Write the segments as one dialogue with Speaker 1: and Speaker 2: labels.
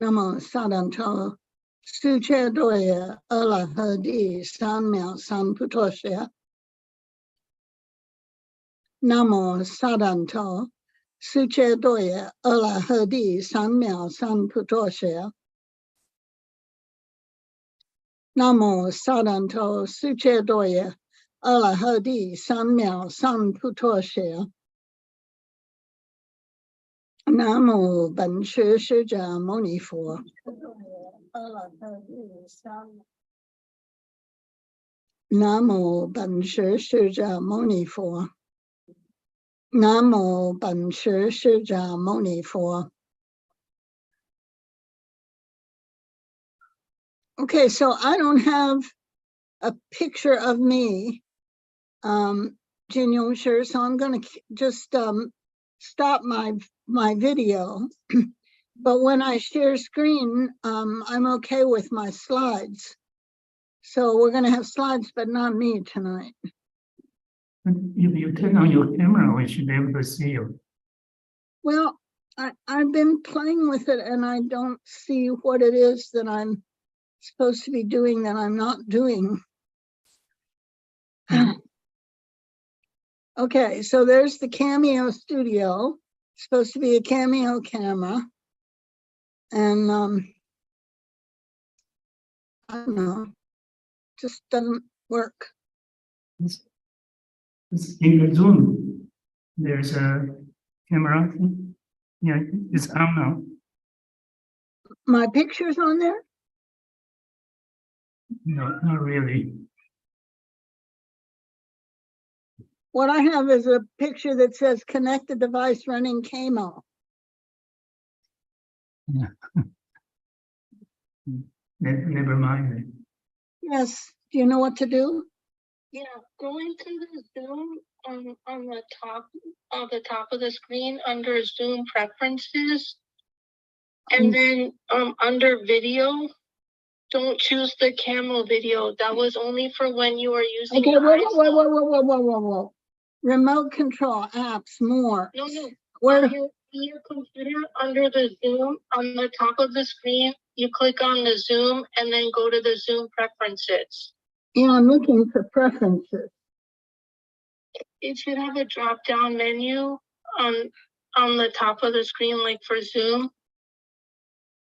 Speaker 1: 那么萨旦头世界多也阿拉诃帝三藐三菩提舍。那么萨旦头世界多也阿拉诃帝三藐三菩提舍。那么萨旦头世界多也阿拉诃帝三藐三菩提舍。南无本师释迦牟尼佛。南无本师释迦牟尼佛。南无本师释迦牟尼佛。Okay, so I don't have a picture of me, Jin Yong Shi, so I'm going to just stop my video. But when I share screen, I'm okay with my slides. So we're going to have slides, but not me tonight.
Speaker 2: If you turn on your camera, we should be able to see you.
Speaker 1: Well, I've been playing with it and I don't see what it is that I'm supposed to be doing that I'm not doing. Okay, so there's the Cameo Studio. It's supposed to be a Cameo camera. And I don't know, just doesn't work.
Speaker 2: It's in the Zoom. There's a camera. Yeah, it's on now.
Speaker 1: My picture's on there?
Speaker 2: No, not really.
Speaker 1: What I have is a picture that says connect the device running Camo.
Speaker 2: Yeah. Never mind.
Speaker 1: Yes. Do you know what to do?
Speaker 3: Yeah, go into the Zoom on the top of the screen under Zoom preferences, and then under video, don't choose the Camo video. That was only for when you were using.
Speaker 1: Okay, whoa. Remote control apps more.
Speaker 3: No.
Speaker 1: Where?
Speaker 3: On your computer, under the Zoom, on the top of the screen, you click on the Zoom and then go to the Zoom preferences.
Speaker 1: Yeah, I'm looking for preferences.
Speaker 3: It should have a drop-down menu on the top of the screen, like for Zoom.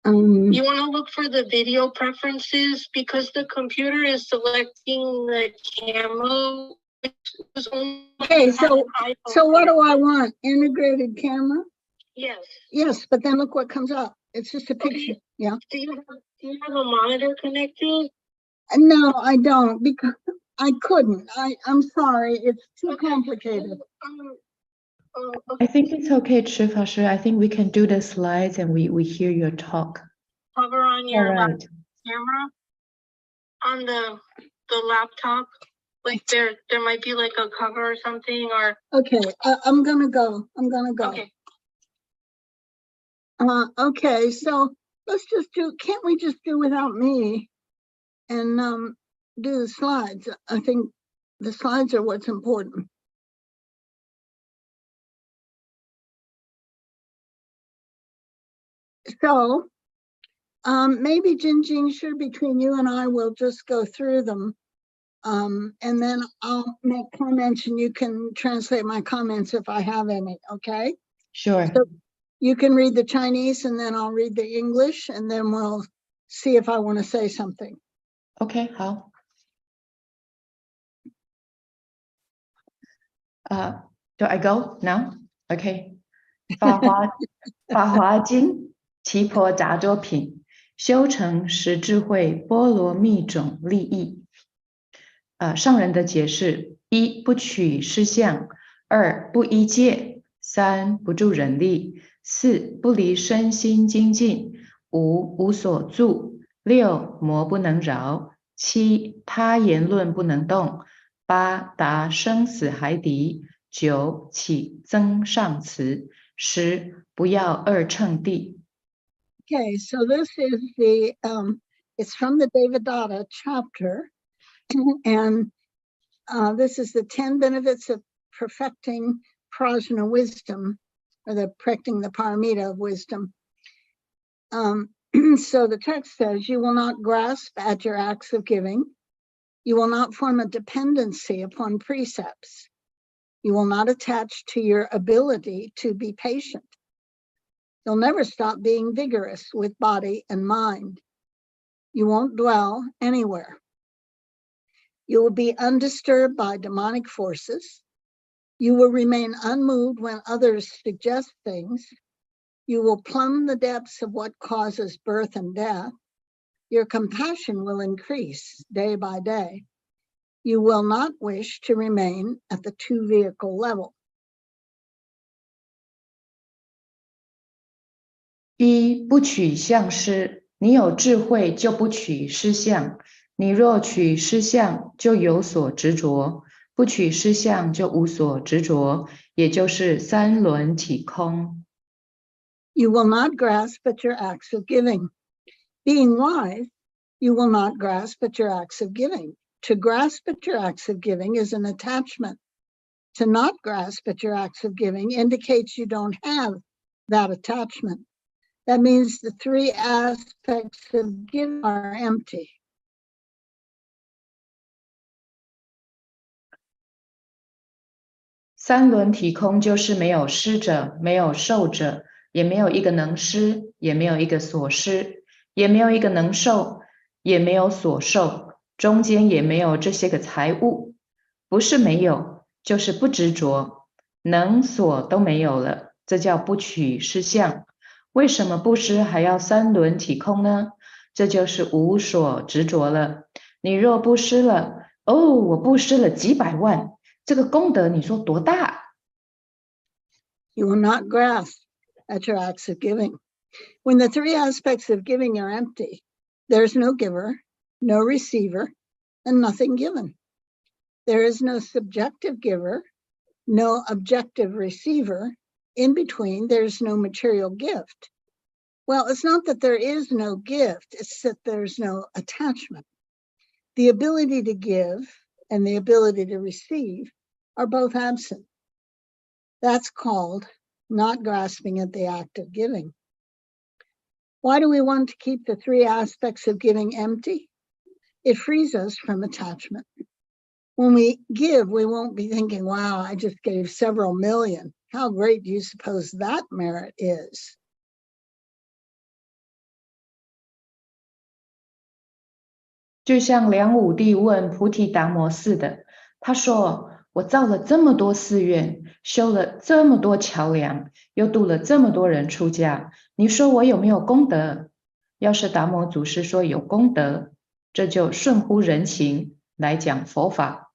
Speaker 3: You want to look for the video preferences because the computer is selecting the Camo.
Speaker 1: Okay, so what do I want? Integrated camera?
Speaker 3: Yes.
Speaker 1: Yes, but then look what comes up. It's just a picture.
Speaker 3: Okay.
Speaker 1: Yeah.
Speaker 3: Do you have a monitor connected?
Speaker 1: No, I don't, because I couldn't. I'm sorry. It's too complicated.
Speaker 4: I think it's okay, Chih Fashi. I think we can do the slides and we hear your talk.
Speaker 3: Hover on your
Speaker 4: All right.
Speaker 3: camera on the laptop. Like there might be like a cover or something, or
Speaker 1: Okay, I'm gonna go.
Speaker 3: okay.
Speaker 1: Okay, so let's just can't we just do without me and do the slides? I think the slides are what's important. So maybe Jin Shi, between you and I will just go through them. And then I'll make comments and you can translate my comments if I have any, okay?
Speaker 4: Sure.
Speaker 1: So you can read the Chinese and then I'll read the English and then we'll see if I want to say something.
Speaker 4: Okay, 好。Do I go now? Okay. 法华经提婆达多品，修成十智慧波罗蜜种利益。上人的解释：一、不取失相；二、不依戒；三、不助人力；四、不离身心精进；五、无所住；六、魔不能扰；七、他言论不能动；八、达生死海底；九、起增上慈；十、不要二乘地。
Speaker 1: Okay, so this is the, it's from the Devadatta chapter. And this is the 10 benefits of perfecting prajna wisdom, or perfecting the paramita of wisdom. So the text says, you will not grasp at your acts of giving. You will not form a dependency upon precepts. You will not attach to your ability to be patient. You'll never stop being vigorous with body and mind. You won't dwell anywhere. You will be undisturbed by demonic forces. You will remain unmoved when others suggest things. You will plumb the depths of what causes birth and death. Your compassion will increase day by day. You will not wish to remain at the two-vehicle level.
Speaker 4: 一不取相失，你有智慧就不取失相。你若取失相，就有所执着；不取失相，就无所执着，也就是三轮体空。
Speaker 1: You will not grasp at your acts of giving. Being wise, you will not grasp at your acts of giving. To grasp at your acts of giving is an attachment. To not grasp at your acts of giving indicates you don't have that attachment. That means the three aspects of giving are empty.
Speaker 4: 三轮体空就是没有施者，没有受者，也没有一个能施，也没有一个所施，也没有一个能受，也没有所受，中间也没有这些个财物。不是没有，就是不执着，能所都没有了，这叫不取失相。为什么布施还要三轮体空呢？这就是无所执着了。你若布施了，我布施了几百万，这个功德你说多大？
Speaker 1: You will not grasp at your acts of giving. When the three aspects of giving are empty, there's no giver, no receiver, and nothing given. There is no subjective giver, no objective receiver. In between, there's no material gift. Well, it's not that there is no gift, it's that there's no attachment. The ability to give and the ability to receive are both absent. That's called not grasping at the act of giving. Why do we want to keep the three aspects of giving empty? It frees us from attachment. When we give, we won't be thinking, wow, I just gave several million. How great do you suppose that merit is?
Speaker 4: 就像梁武帝问菩提达摩似的，他说：“我造了这么多寺院，修了这么多桥梁，又度了这么多人出家，你说我有没有功德？”要是达摩祖师说有功德，这就顺乎人情来讲佛法。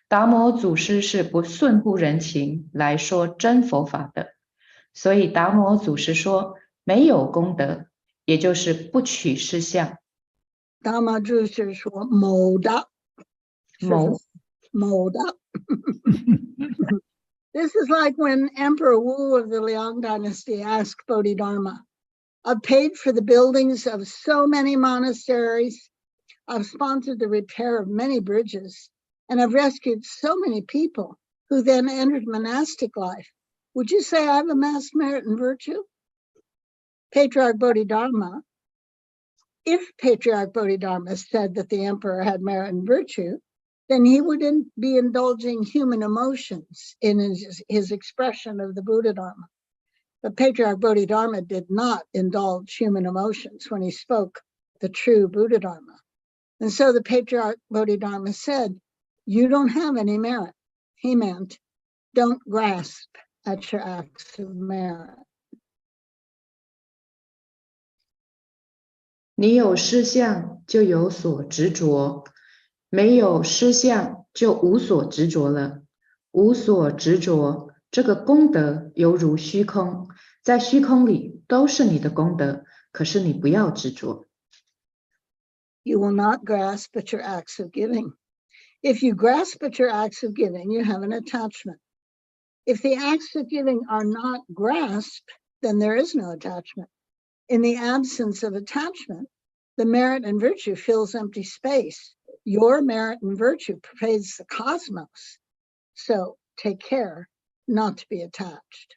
Speaker 4: 达摩祖师是不顺乎人情来说真佛法的，所以达摩祖师说没有功德，也就是不取失相。
Speaker 1: Dhamma 就是说谋的，谋的。This is like when Emperor Wu of the Liang dynasty asked Bodhidharma, I've paid for the buildings of so many monasteries, I've sponsored the repair of many bridges, and I've rescued so many people who then entered monastic life. Would you say I've amassed merit and virtue? Patriarch Bodhidharma, if Patriarch Bodhidharma said that the emperor had merit and virtue, then he wouldn't be indulging human emotions in his expression of the Buddha Dharma. But Patriarch Bodhidharma did not indulge human emotions when he spoke the true Buddha Dharma. And so the Patriarch Bodhidharma said, you don't have any merit. He meant, don't grasp at your acts of merit.
Speaker 4: 你有施相，就有所执着；没有施相，就无所执着了。无所执着，这个功德犹如虚空，在虚空里都是你的功德，可是你不要执着。
Speaker 1: You will not grasp at your acts of giving. If you grasp at your acts of giving, you have an attachment. If the acts of giving are not grasped, then there is no attachment. In the absence of attachment, the merit and virtue fills empty space. Your merit and virtue pervades the cosmos. So take care not to be attached.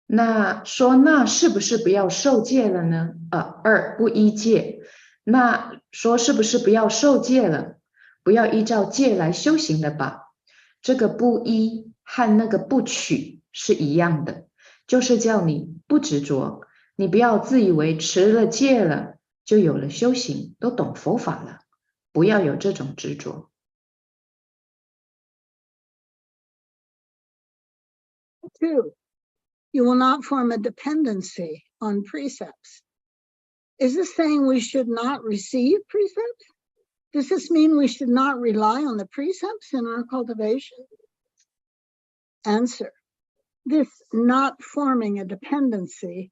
Speaker 4: 那说那是不是不要受戒了呢？二不依戒。那说是不是不要受戒了？不要依照戒来修行了吧？这个不依和那个不取是一样的，就是叫你不执着，你不要自以为持了戒了就有了修行，都懂佛法了，不要有这种执着。
Speaker 1: Two, you will not form a dependency on precepts. Is this saying we should not receive precepts? Does this mean we should not rely on the precepts in our cultivation? Answer, this not forming a dependency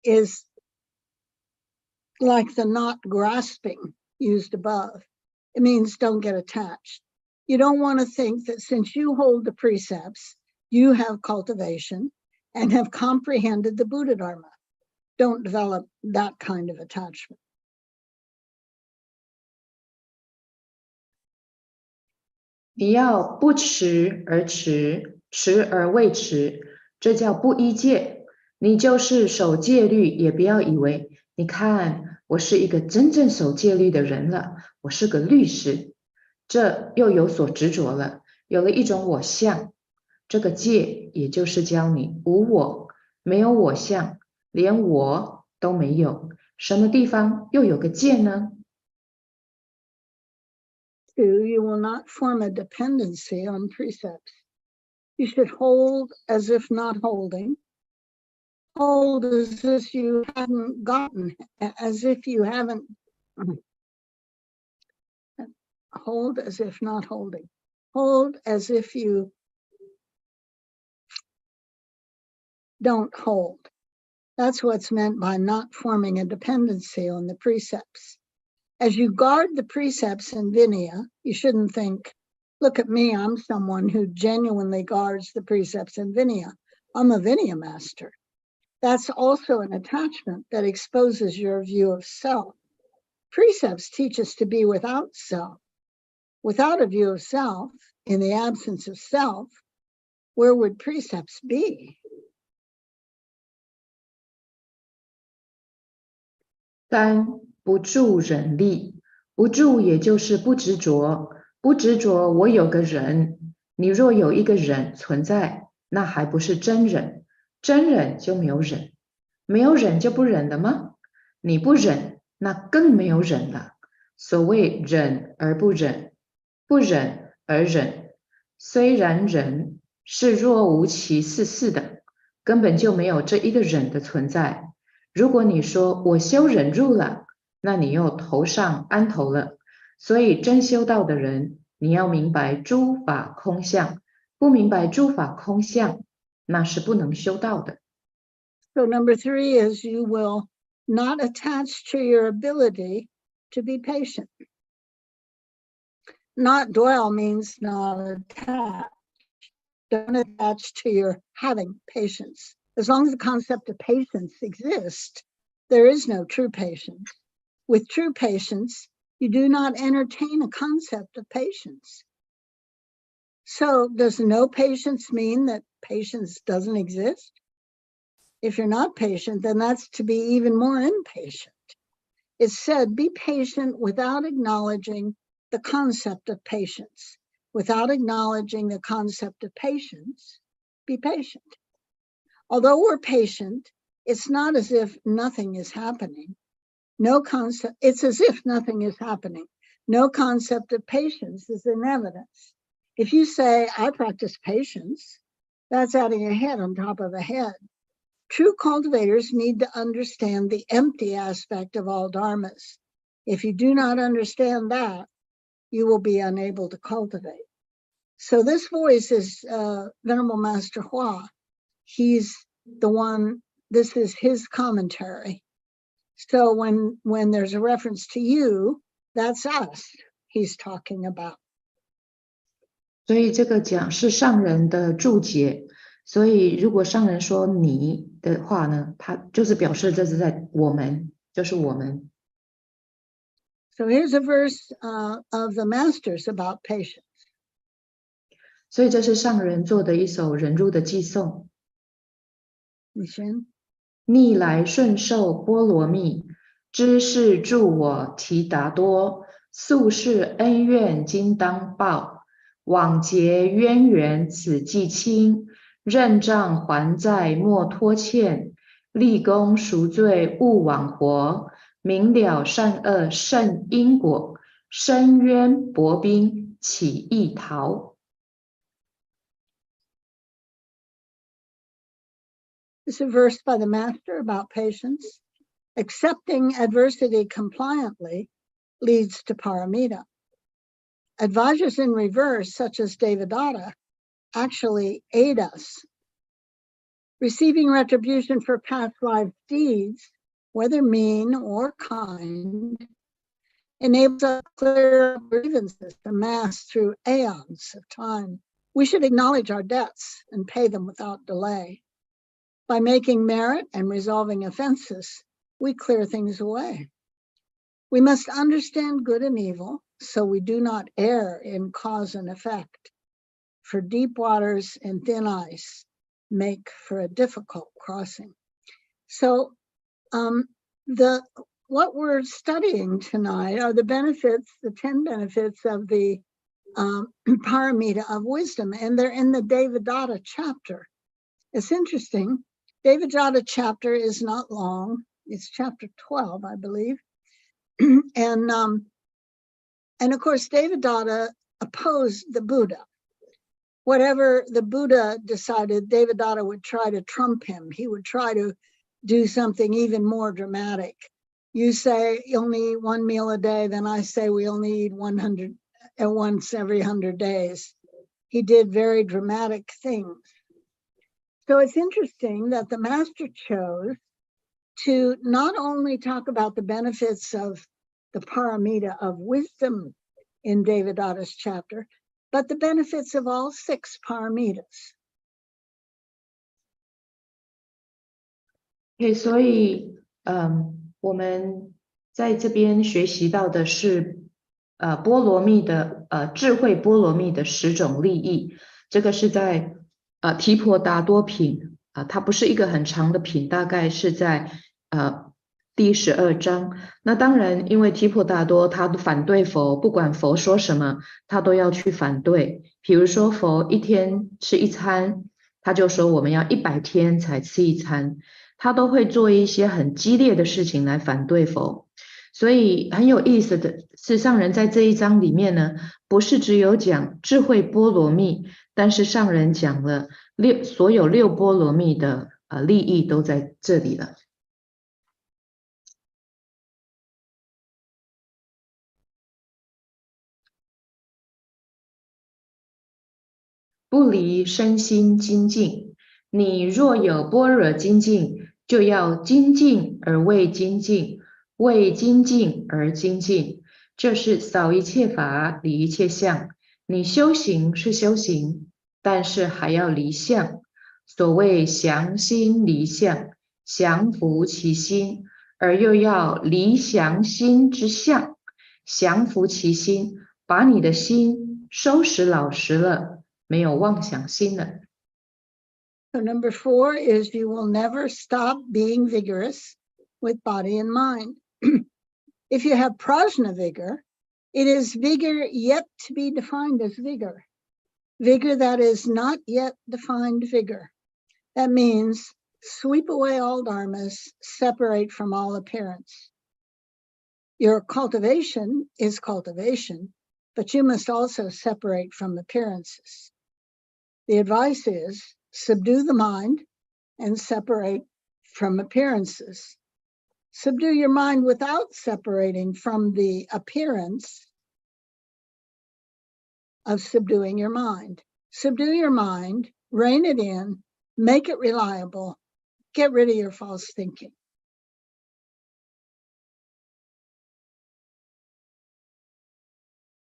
Speaker 1: is like the not grasping used above. It means don't get attached. You don't want to think that since you hold the precepts, you have cultivation and have comprehended the Buddha Dharma. Don't develop that kind of attachment.
Speaker 4: 你要不持而持，持而未持，这叫不依戒。你就是守戒律，也不要以为，你看我是一个真正守戒律的人了，我是个律师，这又有所执着了，有了一种我相。这个戒也就是教你无我，没有我相，连我都没有，什么地方又有个戒呢
Speaker 1: Two, you will not form a dependency on precepts. You should hold as if not holding. Hold as if you hadn't gotten, as if you haven't. Hold as if not holding. Hold as if you don't hold. That's what's meant by not forming a dependency on the precepts. As you guard the precepts in Vinaya, you shouldn't think, look at me, I'm someone who genuinely guards the precepts in Vinaya. I'm a Vinaya master. That's also an attachment that exposes your view of self. Precepts teach us to be without self. Without a view of self, in the absence of self, where would precepts be?
Speaker 4: 三不住忍力，不住也就是不执着，不执着我有个人，你若有一个人存在，那还不是真人，真人就没有忍，没有忍就不忍了吗？你不忍，那更没有忍了。所谓忍而不忍，不忍而忍，虽然忍是若无其事似的，根本就没有这一个忍的存在。如果你说我修忍入了，那你又头上安头了。所以真修道的人，你要明白诸法空相，不明白诸法空相，那是不能修道的。
Speaker 1: So number 3 is you will not attach to your ability to be patient. Not dwell means not attach. Don't attach to your having patience. As long as the concept of patience exists, there is no true patience. With true patience, you do not entertain a concept of patience. So does no patience mean that patience doesn't exist? If you're not patient, then that's to be even more impatient. It's said, be patient without acknowledging the concept of patience. Without acknowledging the concept of patience, be patient. Although we're patient, it's not as if nothing is happening. It's as if nothing is happening. No concept of patience is in evidence. If you say, I practice patience, that's adding a head on top of a head. True cultivators need to understand the empty aspect of all dharmas. If you do not understand that, you will be unable to cultivate. So this voice is Venerable Master Hua. He's the one, this is his commentary. So when there's a reference to you, that's us he's talking about.
Speaker 4: 所以这个讲是上人的注解，所以如果上人说你的话呢，他就是表示这是在我们，就是我们。
Speaker 1: So here's a verse of the masters about patience.
Speaker 4: 所以这是上人做的一首忍辱的寄颂。
Speaker 1: 你先。
Speaker 4: 逆来顺受波罗蜜，知是助我提达多，宿世恩怨今当报，往结渊源此既清，认账还债莫拖欠，立功赎罪勿枉活，明了善恶胜因果，深渊薄冰岂易逃。
Speaker 1: This is a verse by the master about patience. Accepting adversity compliantly leads to paramita. Advisors in reverse, such as Devadatta, actually aid us. Receiving retribution for past life deeds, whether mean or kind, enables us to clear up grievances amassed through aeons of time. We should acknowledge our debts and pay them without delay. By making merit and resolving offenses, we clear things away. We must understand good and evil, so we do not err in cause and effect. For deep waters and thin ice make for a difficult crossing. So what we're studying tonight are the benefits, the 10 benefits of the paramita of wisdom, and they're in the Devadatta chapter. It's interesting. Devadatta chapter is not long. It's chapter 12, I believe. And of course, Devadatta opposed the Buddha. Whatever the Buddha decided, Devadatta would try to trump him. He would try to do something even more dramatic. You say you only eat one meal a day, then I say we only eat 100 once every 100 days. He did very dramatic things. So it's interesting that the master chose to not only talk about the benefits of the paramita of wisdom in Devadatta's chapter, but the benefits of all 6 paramitas.
Speaker 4: Okay, 所以我们在这边学习到的是波罗蜜的智慧波罗蜜的10种利益，这个是在提婆达多品它不是一个很长的品，大概是在第12章。那当然，因为提婆达多他反对佛，不管佛说什么，他都要去反对。比如说佛一天吃一餐，他就说我们要100天才吃一餐，他都会做一些很激烈的事情来反对佛。所以很有意思的是，上人在这一章里面呢，不是只有讲智慧波罗蜜，但是上人讲了所有6波罗蜜的利益都在这里了。不离身心精进，你若有般若精进，就要精进而为精进，为精进而精进，这是扫一切法，离一切相。你修行是修行，但是还要离相。所谓降心离相，降伏其心，而又要离降心之相，降伏其心，把你的心收拾老实了，没有妄想心了。
Speaker 1: So number 4 is you will never stop being vigorous with body and mind. If you have prajna vigor, it is vigor yet to be defined as vigor. Vigor that is not yet defined vigor. That means sweep away all dharmas, separate from all appearance. Your cultivation is cultivation, but you must also separate from appearances. The advice is subdue the mind and separate from appearances. Subdue your mind without separating from the appearance of subduing your mind. Subdue your mind, rein it in, make it reliable, get rid of your false thinking.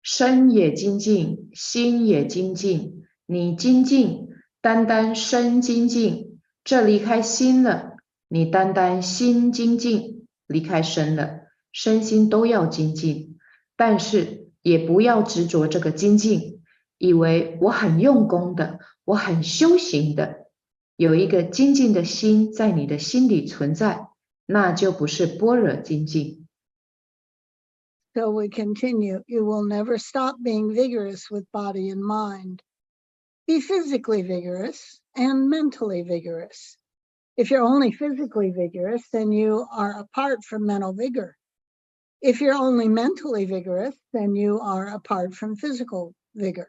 Speaker 4: 身也精进，心也精进。你精进，单单身精进，这离开心了；你单单心精进，离开身了。身心都要精进，但是也不要执着这个精进，以为我很用功的，我很修行的，有一个精进的心在你的心里存在，那就不是般若精进。
Speaker 1: So we continue. You will never stop being vigorous with body and mind. Be physically vigorous and mentally vigorous. If you're only physically vigorous, then you are apart from mental vigor. If you're only mentally vigorous, then you are apart from physical vigor.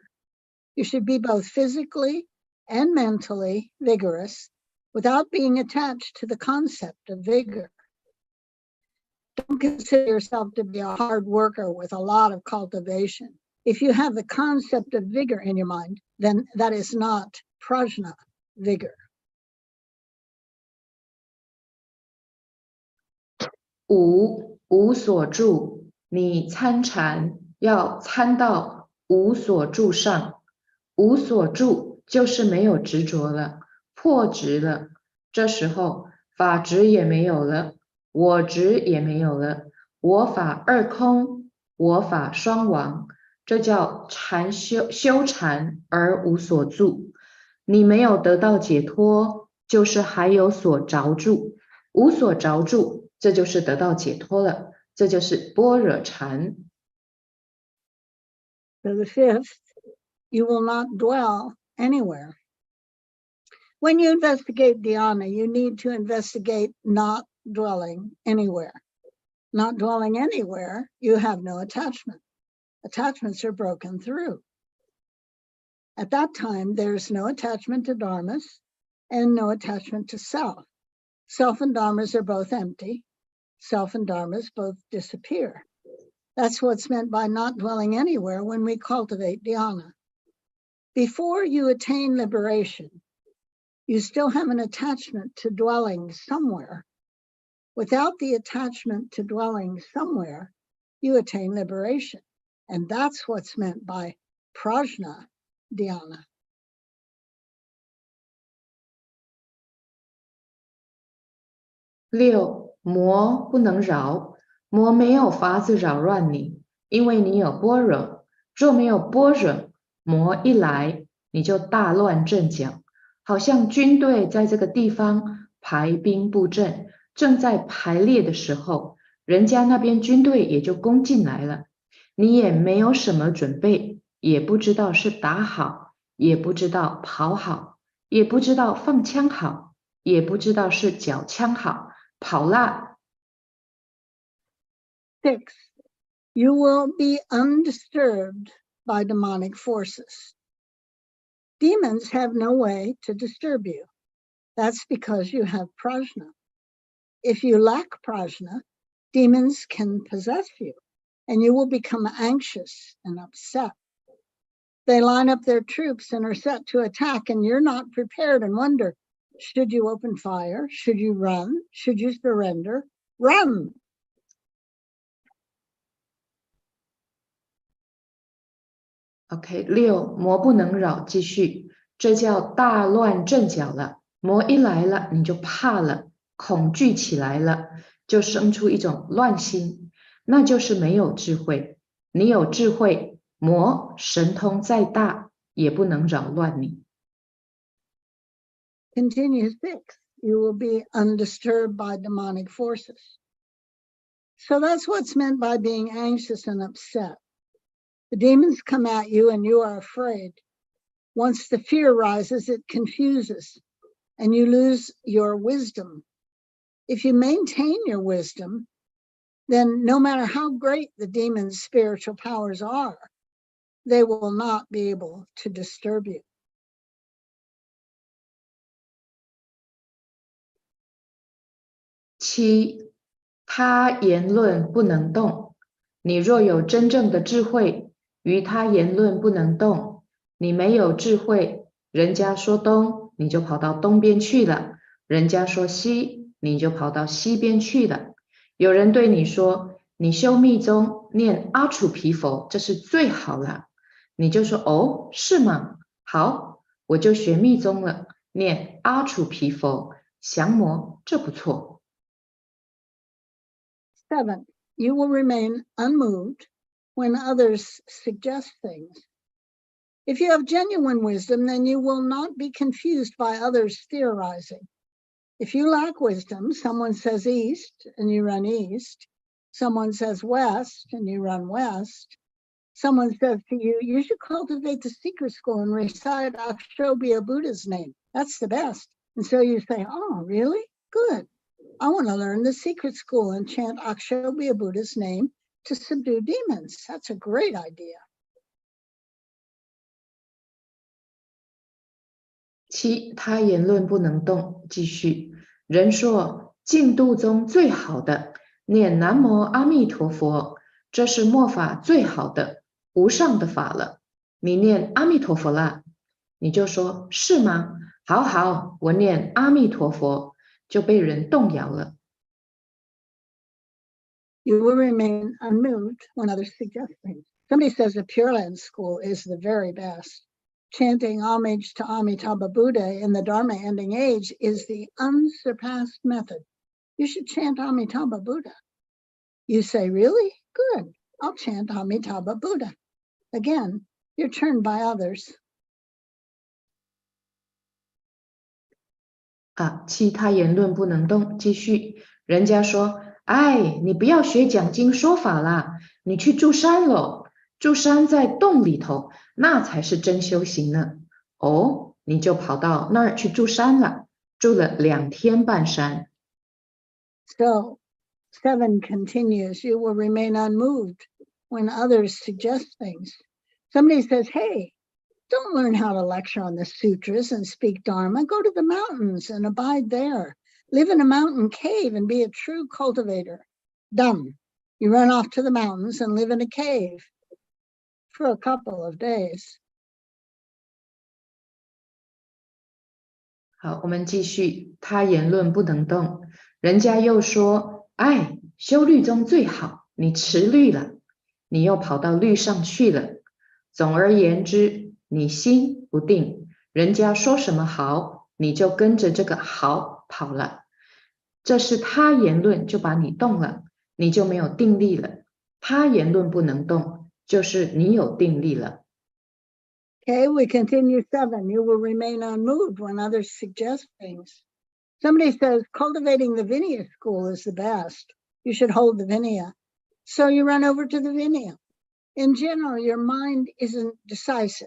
Speaker 1: You should be both physically and mentally vigorous without being attached to the concept of vigor. Don't consider yourself to be a hard worker with a lot of cultivation. If you have the concept of vigor in your mind, then that is not prajna vigor.
Speaker 4: 无所住，你参禅要参到无所住上。无所住就是没有执着了，破执了。这时候法执也没有了，我执也没有了，我法二空，我法双亡。这叫修禅而无所住。你没有得到解脱，就是还有所着住。无所着住，这就是得到解脱了，这就是般若禅。
Speaker 1: So the fifth, you will not dwell anywhere. When you investigate dhyana, you need to investigate not dwelling anywhere. Not dwelling anywhere, you have no attachment. Attachments are broken through. At that time, there's no attachment to dharmas and no attachment to self. Self and dharmas are both empty. Self and dharmas both disappear. That's what's meant by not dwelling anywhere when we cultivate dhyana. Before you attain liberation, you still have an attachment to dwelling somewhere. Without the attachment to dwelling somewhere, you attain liberation. And that's what's meant by prajna dhyana.
Speaker 4: 六，魔不能扰，魔没有法子扰乱你，因为你有般若。若没有般若，魔一来，你就大乱阵脚，好像军队在这个地方排兵布阵，正在排列的时候，人家那边军队也就攻进来了，你也没有什么准备，也不知道是打好，也不知道跑好，也不知道放枪好，也不知道是缴枪好，跑啦。
Speaker 1: 6, you will be undisturbed by demonic forces. Demons have no way to disturb you. That's because you have prajna. If you lack prajna, demons can possess you, and you will become anxious and upset. They line up their troops and are set to attack, and you're not prepared and wonder, should you open fire? Should you run? Should you surrender? Run!
Speaker 4: OK， 六，魔不能扰，继续，这叫大乱阵脚了。魔一来了，你就怕了，恐惧起来了，就生出一种乱心，那就是没有智慧。你有智慧，魔神通再大也不能扰乱你。
Speaker 1: Continue 6, you will be undisturbed by demonic forces. So that's what's meant by being anxious and upset. The demons come at you and you are afraid. Once the fear rises, it confuses and you lose your wisdom. If you maintain your wisdom, then no matter how great the demon's spiritual powers are, they will not be able to disturb you.
Speaker 4: 七，他言论不能动。你若有真正的智慧，于他言论不能动。你没有智慧，人家说东，你就跑到东边去了；人家说西，你就跑到西边去了。有人对你说，你修密宗念阿楚毗佛，这是最好了。你就说，哦，是吗？好，我就学密宗了，念阿楚毗佛，降魔，这不错。
Speaker 1: 7, you will remain unmoved when others suggest things. If you have genuine wisdom, then you will not be confused by others theorizing. If you lack wisdom, someone says east and you run east. Someone says west and you run west. Someone says to you, you should cultivate the secret school and recite Akshobhya Buddha's name. That's the best. And so you say, oh, really? Good. I want to learn the secret school and chant Akshobhya Buddha's name to subdue demons. That's a great idea.
Speaker 4: 七，他言论不能动。继续，人说净土中最好的，念南无阿弥陀佛，这是末法最好的、无上的法了。你念阿弥陀佛啦，你就说是吗？好好，我念阿弥陀佛，就被人动摇了。
Speaker 1: You will remain unmoved when others suggest things. Somebody says the Pure Land School is the very best. Chanting homage to Amitabha Buddha in the Dharma ending age is the unsurpassed method. You should chant Amitabha Buddha. You say, really? Good. I'll chant Amitabha Buddha. Again, you're turned by others.
Speaker 4: 七，他言论不能动。继续，人家说，哎，你不要学讲经说法啦，你去住山咯。住山在洞里头，那才是真修行呢。哦，你就跑到那儿去住山了，住了2天半山。
Speaker 1: So, 7 continues, you will remain unmoved when others suggest things. Somebody says, hey, don't learn how to lecture on the sutras and speak Dharma. Go to the mountains and abide there. Live in a mountain cave and be a true cultivator. Dumb. You run off to the mountains and live in a cave for a couple of days.
Speaker 4: 好，我们继续。他言论不能动，人家又说，哎，修律宗最好，你持律了，你又跑到律上去了。总而言之，你心不定，人家说什么好，你就跟着这个好跑了。这是他言论就把你动了，你就没有定力了。他言论不能动，就是你有定力了。
Speaker 1: Okay, we continue 7. You will remain unmoved when others suggest things. Somebody says cultivating the Vinaya school is the best. You should hold the Vinaya. So you run over to the Vinaya. In general, your mind isn't decisive.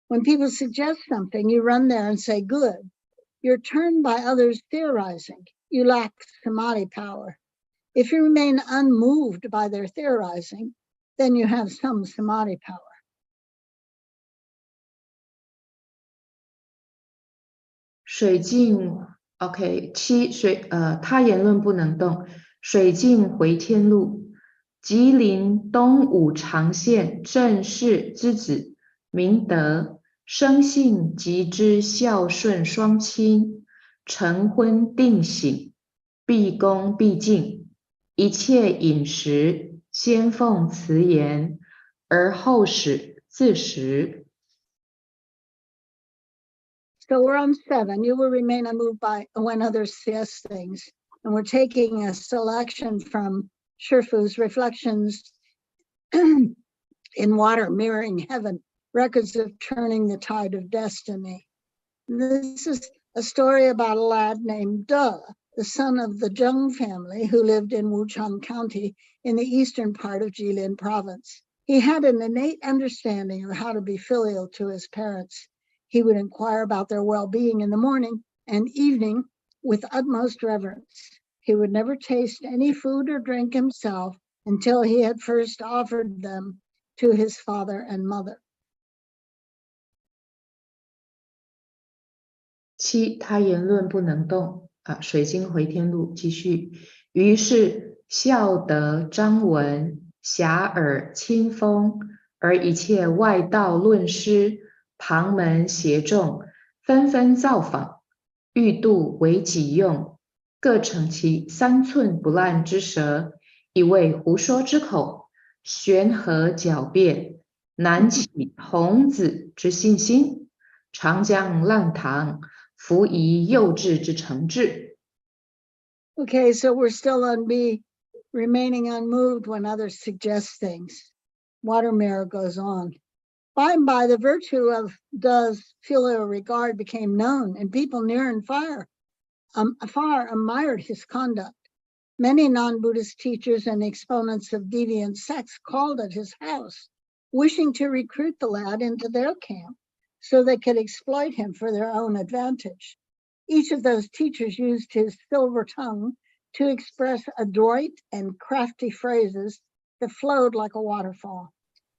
Speaker 1: When people suggest something, you run there and say, good. You're turned by others theorizing. You lack samadhi power. If you remain unmoved by their theorizing, then you have some samadhi power.
Speaker 4: 水镜 OK 7他言论不能动。水镜回天路，吉林东武长县郑氏之子，明德，生性极之孝顺双亲，成婚定省，毕恭毕敬，一切饮食先奉慈言，而后使自食。
Speaker 1: So we're on 7. You will remain unmoved by when others suggest things. And we're taking a selection from Shifu's Reflections in Water, Mirroring Heaven, Records of Turning the Tide of Destiny. This is a story about a lad named De, the son of the Zheng family who lived in Wuchang County in the eastern part of Jilin province. He had an innate understanding of how to be filial to his parents. He would inquire about their well-being in the morning and evening with utmost reverence. He would never taste any food or drink himself until he had first offered them to his father and mother.
Speaker 4: 7他言论不能动。水晶回天路继续。于是孝德张文遐迩清风，而一切外道论师旁门邪众纷纷造访，欲度为己用，各逞其3寸不烂之舌，以为胡说之口，悬河狡辩，难起童子之信心，长江浪堂，弗以幼稚之诚志。
Speaker 1: Okay, so we're still on B, remaining unmoved when others suggest things. Water Mirror goes on. By and by, the virtue of Da's filial regard became known, and people near and far admired his conduct. Many non-Buddhist teachers and exponents of deviant sects called at his house, wishing to recruit the lad into their camp so they could exploit him for their own advantage. Each of those teachers used his silver tongue to express adroit and crafty phrases that flowed like a waterfall.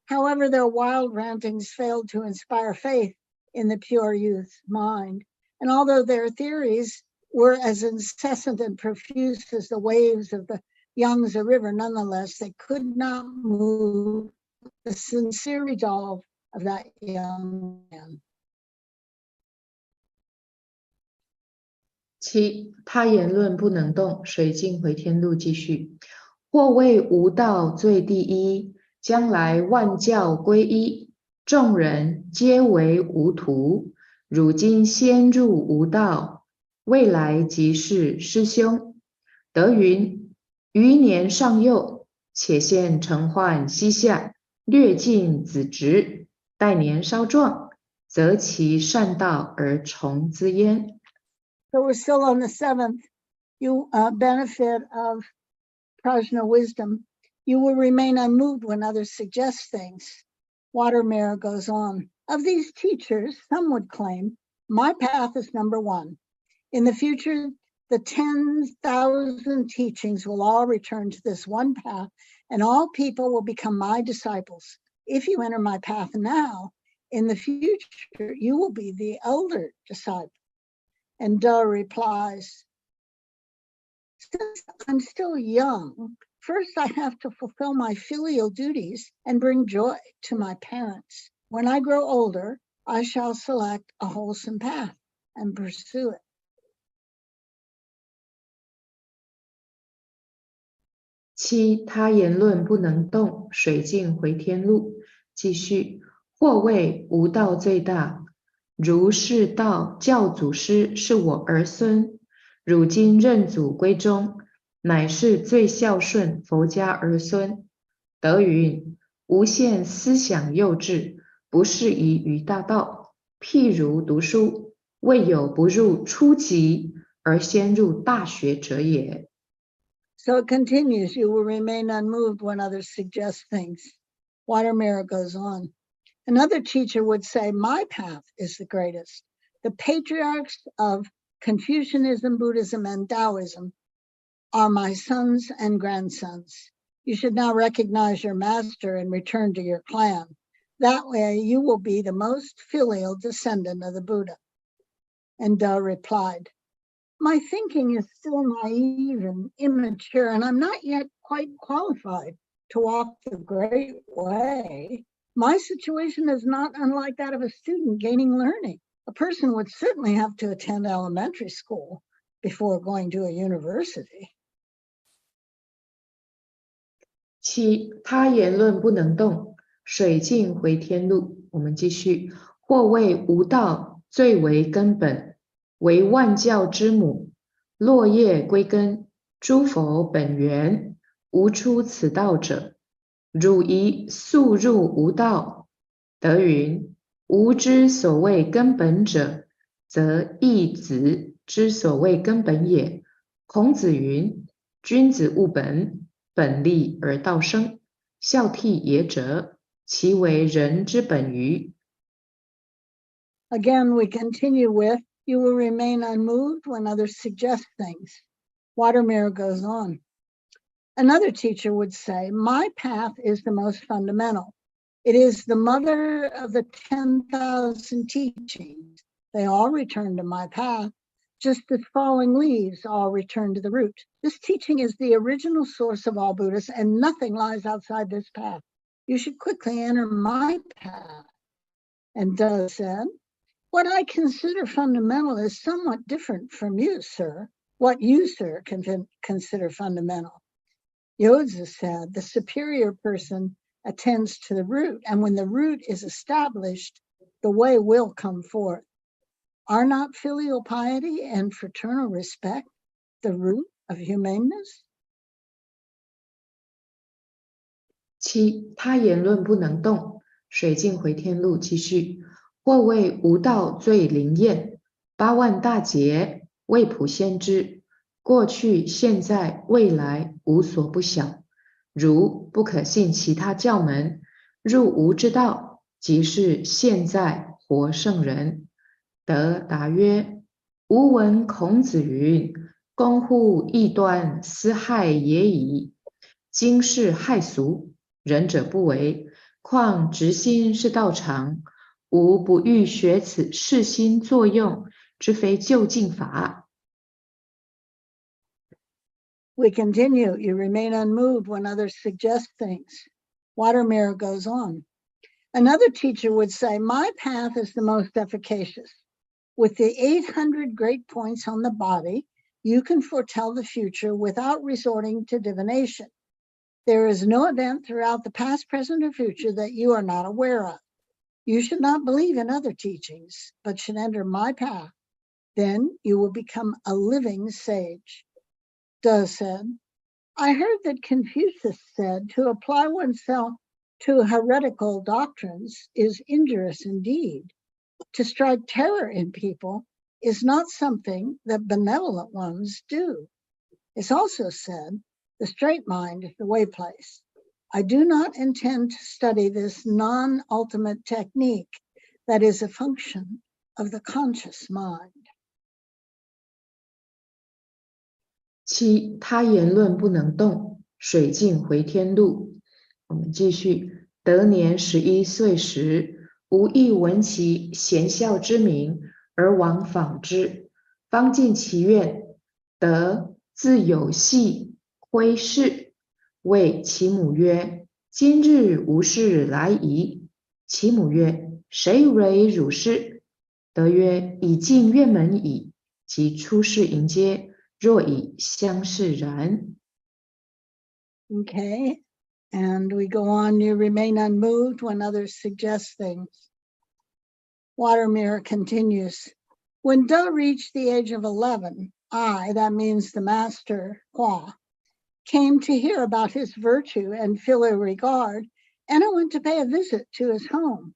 Speaker 1: However, their wild rantings failed to inspire faith in the pure youth's mind. And although their theories were as incessant and profuse as the waves of the Yangtze River, nonetheless, they could not move the sincere resolve of that young man.
Speaker 4: 七，他言论不能动，水尽回天路。继续，或谓无道最第一，将来万教归一，众人皆为无徒。汝今先入无道，未来即是师兄。德云：余年尚幼，且现承患膝下，略尽子侄。待年稍壮，则其善道而从之焉。
Speaker 1: So we're still on the seventh. You benefit of Prajna wisdom. You will remain unmoved when others suggest things. Water Mirror goes on. Of these teachers, some would claim, my path is number one. In the future, the 10,000 teachings will all return to this one path, and all people will become my disciples. If you enter my path now, in the future, you will be the elder disciple. And Da replies, since I'm still young, first I have to fulfill my filial duties and bring joy to my parents. When I grow older, I shall select a wholesome path and pursue it.
Speaker 4: 七，他言论不能动，水尽回天路。继续，或谓无道最大。如是道教祖师是我儿孙，如今认祖归宗，乃是最孝顺佛家儿孙。德云：无限思想幼稚，不适宜于大道。譬如读书，未有不入初级而先入大学者也。
Speaker 1: So it continues, you will remain unmoved when others suggest things. Water Mirror goes on. Another teacher would say, my path is the greatest. The patriarchs of Confucianism, Buddhism, and Taoism are my sons and grandsons. You should now recognize your master and return to your clan. That way you will be the most filial descendant of the Buddha. And Da replied, my thinking is still naive and immature, and I'm not yet quite qualified to walk the great way. My situation is not unlike that of a student gaining learning. A person would certainly have to attend elementary school before going to a university.
Speaker 4: 七，他言论不能动，水尽回天路。我们继续，或谓无道最为根本，为万教之母，落叶归根，诸佛本源，无出此道者。汝宜速入无道。德云：吾之所谓根本者，则义子之所谓根本也。孔子云：君子务本，本立而道生。孝悌也者，其为人之本于。
Speaker 1: Again, we continue with, you will remain unmoved when others suggest things. Water Mirror goes on. Another teacher would say, my path is the most fundamental. It is the mother of the 10,000 teachings. They all return to my path, just as falling leaves all return to the root. This teaching is the original source of all Buddhists, and nothing lies outside this path. You should quickly enter my path. And Da said, what I consider fundamental is somewhat different from you, sir. What you, sir, can consider fundamental. Yodza said, the superior person attends to the root, and when the root is established, the way will come forth. Are not filial piety and fraternal respect the root of humaneness?
Speaker 4: 七，他言论不能动，水镜回天路继续，或谓无道最灵验，8万大劫未卜先知，过去现在未来无所不晓。如不可信其他教门，入无之道，即是现在活圣人。得答曰：吾闻孔子云：公乎异端，斯害也已。今是害俗，仁者不为，况直心是道常。吾不欲学此世心作用，之非究竟法。
Speaker 1: We continue. You remain unmoved when others suggest things. Water mirror goes on. Another teacher would say, my path is the most efficacious. With the 800 great points on the body, you can foretell the future without resorting to divination. There is no event throughout the past, present, or future that you are not aware of. You should not believe in other teachings, but should enter my path. Then you will become a living sage. De said, I heard that Confucius said to apply oneself to heretical doctrines is injurious indeed. To strike terror in people is not something that benevolent ones do. It's also said, the straight mind is the way place. I do not intend to study this non-ultimate technique that is a function of the conscious mind.
Speaker 4: 七，他言论不能动，水镜回天路。我们继续。得年11岁时，无意闻其贤孝之名，而往访之，方进其院，得自有系徽饰，谓其母曰：今日吾师来矣。其母曰：谁为汝师？得曰：已进院门矣。即出世迎接，若以相视然。
Speaker 1: Okay, and we go on, you remain unmoved when others suggest things. Water mirror continues. When Da reached the age of 11, I, that means the master, Hua, came to hear about his virtue and filial regard, and I went to pay a visit to his home.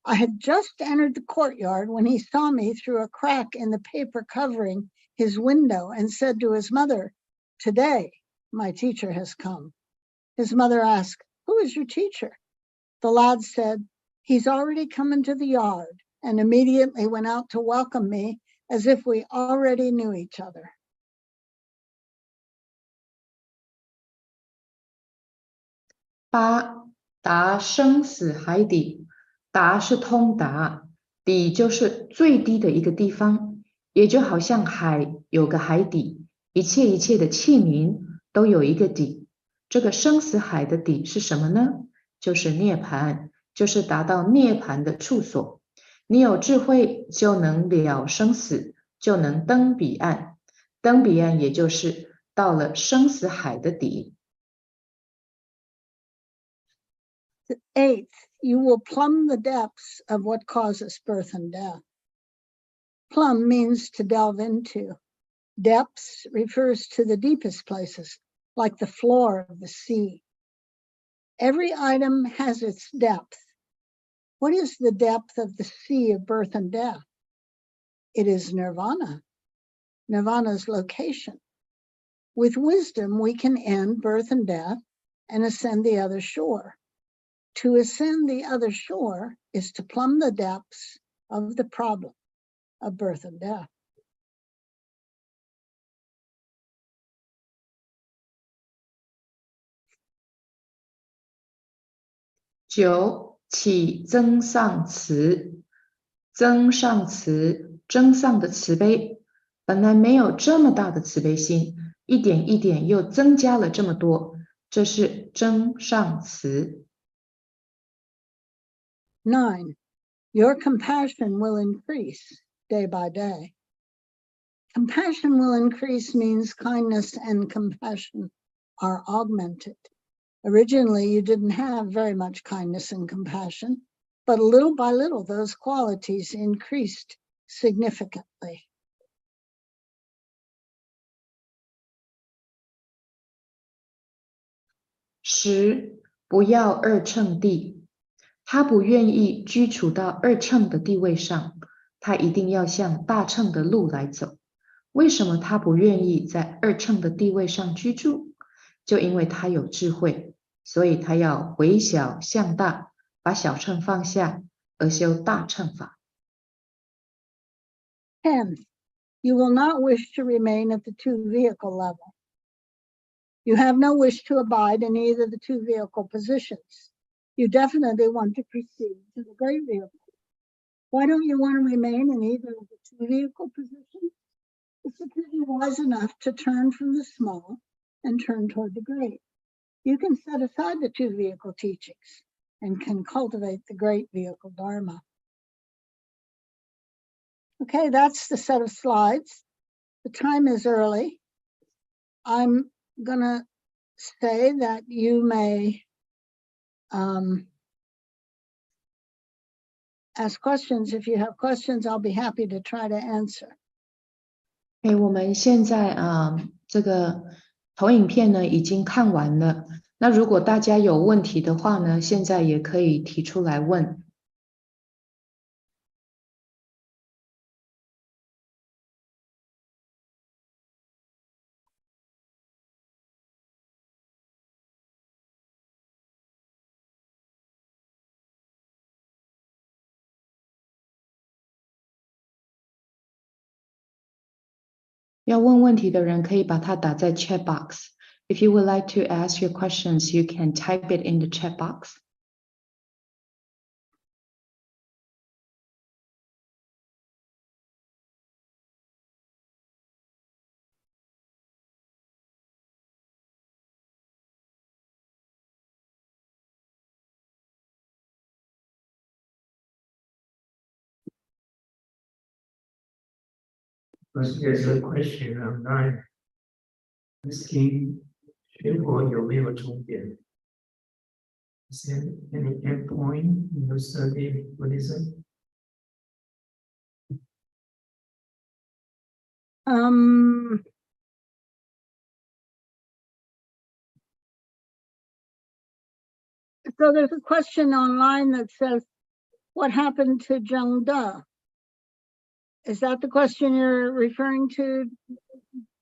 Speaker 1: I had just entered the courtyard when he saw me through a crack in the paper covering his window and said to his mother, today, my teacher has come. His mother asked, who is your teacher? The lad said, he's already come into the yard, and immediately went out to welcome me as if we already knew each other.
Speaker 4: 八，达生死海底。达是通达，底就是最低的一个地方，也就好像海有个海底，一切的器皿都有一个底。这个生死海的底是什么呢？就是涅槃，就是达到涅槃的处所。你有智慧就能了生死，就能登彼岸。登彼岸也就是到了生死海的底。
Speaker 1: Eighth, you will plumb the depths of what causes birth and death. Plumb means to delve into. Depths refers to the deepest places, like the floor of the sea. Every item has its depth. What is the depth of the sea of birth and death? It is nirvana, nirvana's location. With wisdom, we can end birth and death and ascend the other shore. To ascend the other shore is to plumb the depths of the problem of birth and death.
Speaker 4: 九，起增上慈。增上慈，增上的慈悲，本来没有这么大的慈悲心，一点一点又增加了这么多，这是增上慈。
Speaker 1: 9, your compassion will increase day by day. Compassion will increase means kindness and compassion are augmented. Originally, you didn't have very much kindness and compassion, but little by little, those qualities increased significantly.
Speaker 4: 十，不要二乘地。他不愿意居处到二乘的地位上，他一定要向大乘的路来走。为什么他不愿意在二乘的地位上居住？就因为他有智慧，所以他要回小向大，把小乘放下，而修大乘法。
Speaker 1: 10. You will not wish to remain at the two-vehicle level. You have no wish to abide in either of the two-vehicle positions. You definitely want to proceed to the great vehicle. Why don't you want to remain in either of the two-vehicle positions? It's because you're wise enough to turn from the small and turn toward the great. You can set aside the two-vehicle teachings and can cultivate the great vehicle Dharma. Okay, that's the set of slides. The time is early. I'm gonna say that you may ask questions. If you have questions, I'll be happy to try to answer.
Speaker 4: 我们现在这个投影片呢已经看完了。那如果大家有问题的话呢，现在也可以提出来问。要问问题的人可以把它打在 chat box. If you would like to ask your questions, you can type it in the chat box.
Speaker 2: There's a question online asking 学佛有没有终点 Is there any end point in your study Buddhism?
Speaker 1: So there's a question online that says, what happened to Zheng De? Is that the question you're referring to,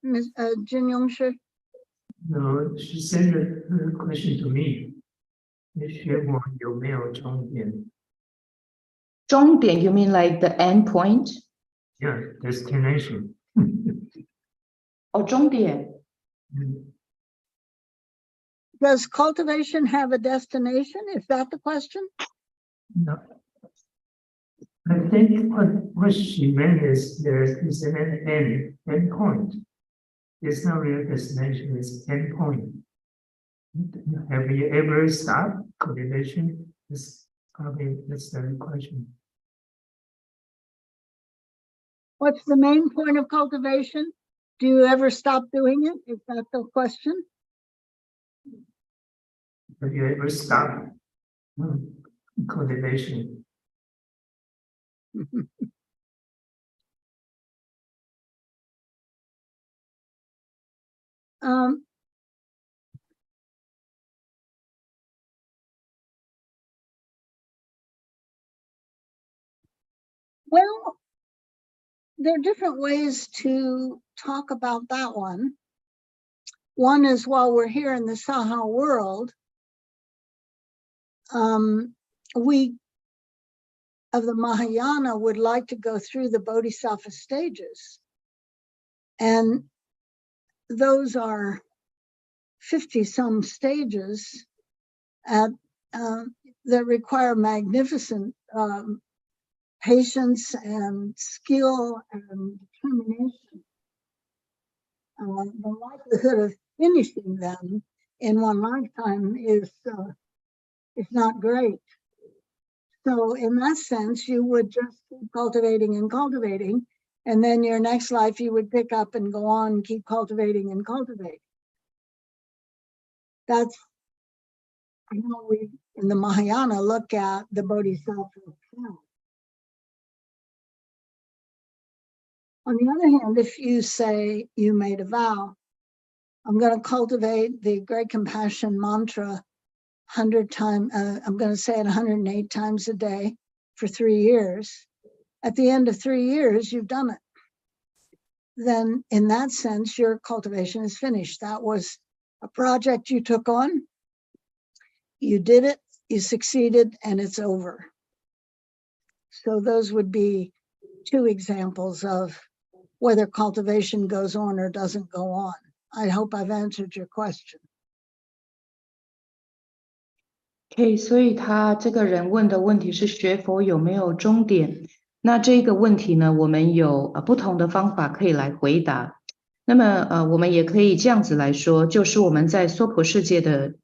Speaker 1: Ms. Jin Yongshi?
Speaker 2: No, she sent a question to me. 学佛有没有终点
Speaker 4: 终点 you mean like the end point?
Speaker 2: Yeah, destination.
Speaker 4: 终点
Speaker 1: Does cultivation have a destination? Is that the question?
Speaker 2: No. I think what she meant is there is an end point. It's not real destination, it's end point. Have you ever stopped cultivation? That's the question.
Speaker 1: What's the main point of cultivation? Do you ever stop doing it? Is that the question?
Speaker 2: Have you ever stopped cultivation?
Speaker 1: Well, there are different ways to talk about that one. One is while we're here in the Saha world, we of the Mahayana would like to go through the Bodhisattva stages. And those are 50-some stages that require magnificent patience and skill and determination. The likelihood of finishing them in one lifetime is not great. So in that sense, you would just keep cultivating and cultivating, and then your next life you would pick up and go on and keep cultivating and cultivating. That's how we in the Mahayana look at the Bodhisattva path. On the other hand, if you say you made a vow, I'm going to cultivate the great compassion mantra 100 times, I'm going to say it 108 times a day for 3 years. At the end of 3 years, you've done it. Then in that sense, your cultivation is finished. That was a project you took on. You did it, you succeeded, and it's over. So those would be 2 examples of whether cultivation goes on or doesn't go on. I hope I've answered your question.
Speaker 4: OK， 所以他这个人问的问题是学佛有没有终点？那这个问题呢，我们有不同的方法可以来回答。那么我们也可以这样子来说，就是我们在娑婆世界的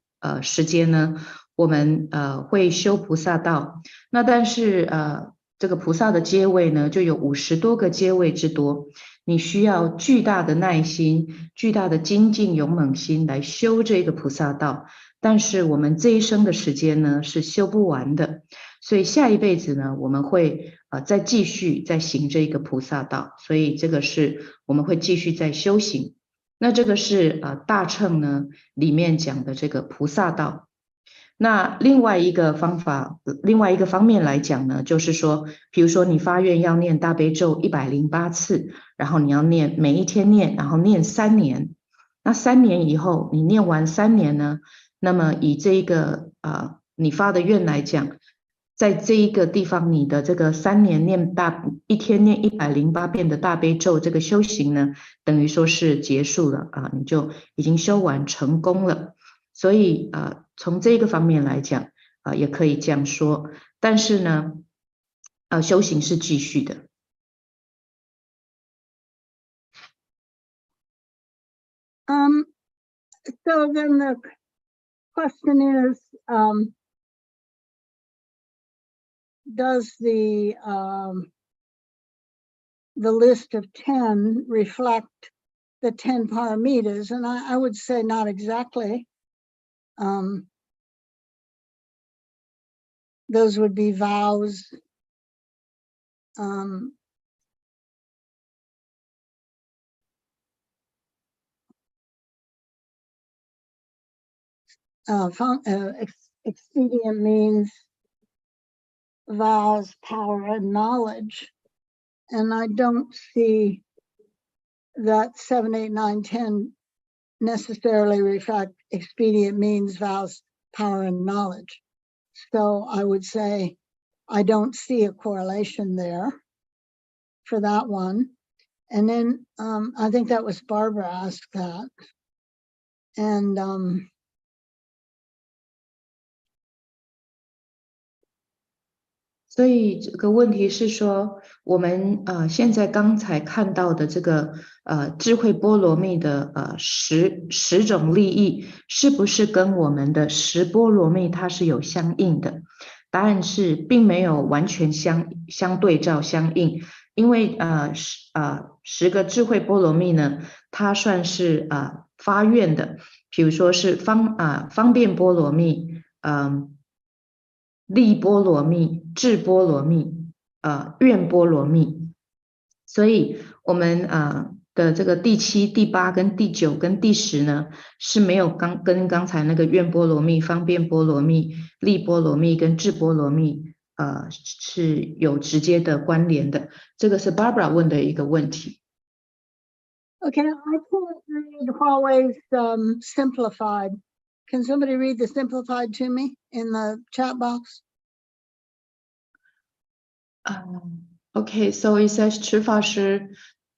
Speaker 4: 时间呢，我们会修菩萨道。那但是这个菩萨的阶位呢，就有50多个阶位之多。你需要巨大的耐心、巨大的精进勇猛心来修这个菩萨道。但是我们这一生的时间呢是修不完的，所以下一辈子呢我们会再继续再行这个菩萨道，所以这个是我们会继续在修行。那这个是大乘呢里面讲的这个菩萨道。那另外一个方法，另外一个方面来讲呢，就是说，比如说你发愿要念大悲咒108次，然后你要念每一天念，然后念3年。那3年以后，你念完3年呢？那么以这一个你发的愿来讲，在这一个地方，你的这个3年一天念108遍的大悲咒，这个修行呢，等于说是结束了你就已经修完成功了。所以从这个方面来讲也可以这样说。但是呢修行是继续的。
Speaker 1: So then the question is, does the list of 10 reflect the 10 paramitas? And I would say not exactly. Those would be vows, expedient means, vows, power, and knowledge. And I don't see that 7, 8, 9, 10 necessarily reflect expedient means, vows, power, and knowledge. So I would say I don't see a correlation there for that one. And then I think that was Barbara asked that. And
Speaker 4: 所以这个问题是说，我们现在刚才看到的这个智慧波罗蜜的十种利益，是不是跟我们的10波罗蜜它是有相应的？答案是并没有完全相对照相应，因为10个智慧波罗蜜呢，它算是发愿的，比如说是方便波罗蜜，利波罗蜜、智波罗蜜、愿波罗蜜。所以我们的这个第7、第8跟第9跟第10呢，是没有跟刚才那个愿波罗蜜、方便波罗蜜、利波罗蜜跟智波罗蜜是有直接的关联的。这个是 Barbara 问的一个问题。
Speaker 1: Okay, I can't read Huawei's simplified. Can somebody read the simplified to me in the chat box?
Speaker 4: Okay, so it says 持法师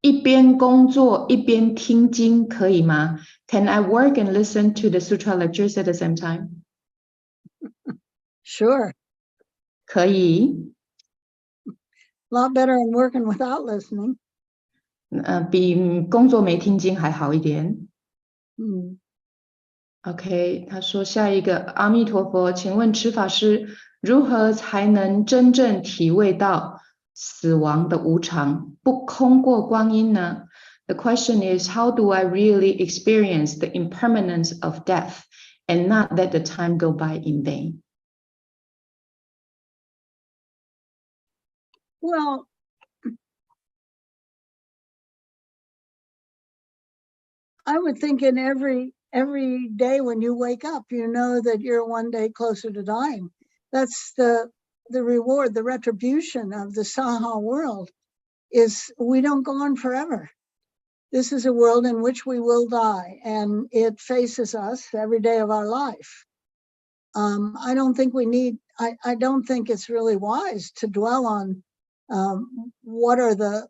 Speaker 4: 一边工作一边听经可以吗？ Can I work and listen to the sutra lectures at the same time?
Speaker 1: Sure.
Speaker 4: 可以。
Speaker 1: A lot better than working without listening.
Speaker 4: 比工作没听经还好一点。OK， 他说下一个阿弥陀佛，请问持法师如何才能真正体味到死亡的无常，不空过光阴呢？ The question is, how do I really experience the impermanence of death and not let the time go by in vain?
Speaker 1: Well, I would think in every every day when you wake up, you know that you're one day closer to dying. That's the reward, the retribution of the Saha world, is we don't go on forever. This is a world in which we will die, and it faces us every day of our life. I don't think we need, I don't think it's really wise to dwell on what is the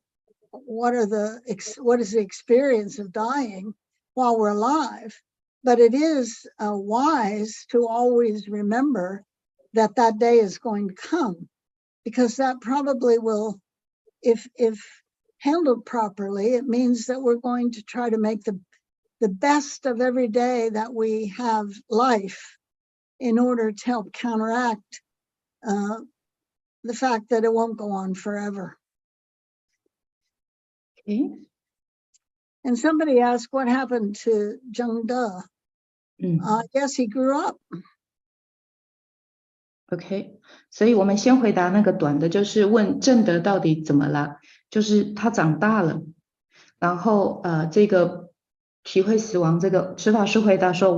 Speaker 1: experience of dying while we're alive. But it is wise to always remember that that day is going to come, because that probably will, if handled properly, it means that we're going to try to make the best of every day that we have life in order to help counteract the fact that it won't go on forever.
Speaker 4: Okay.
Speaker 1: And somebody asked what happened to Zheng De. I guess he grew up.
Speaker 4: OK， 所以我们先回答那个短的，就是问正德到底怎么了？就是他长大了，然后这个体会死亡，这个持法师回答说，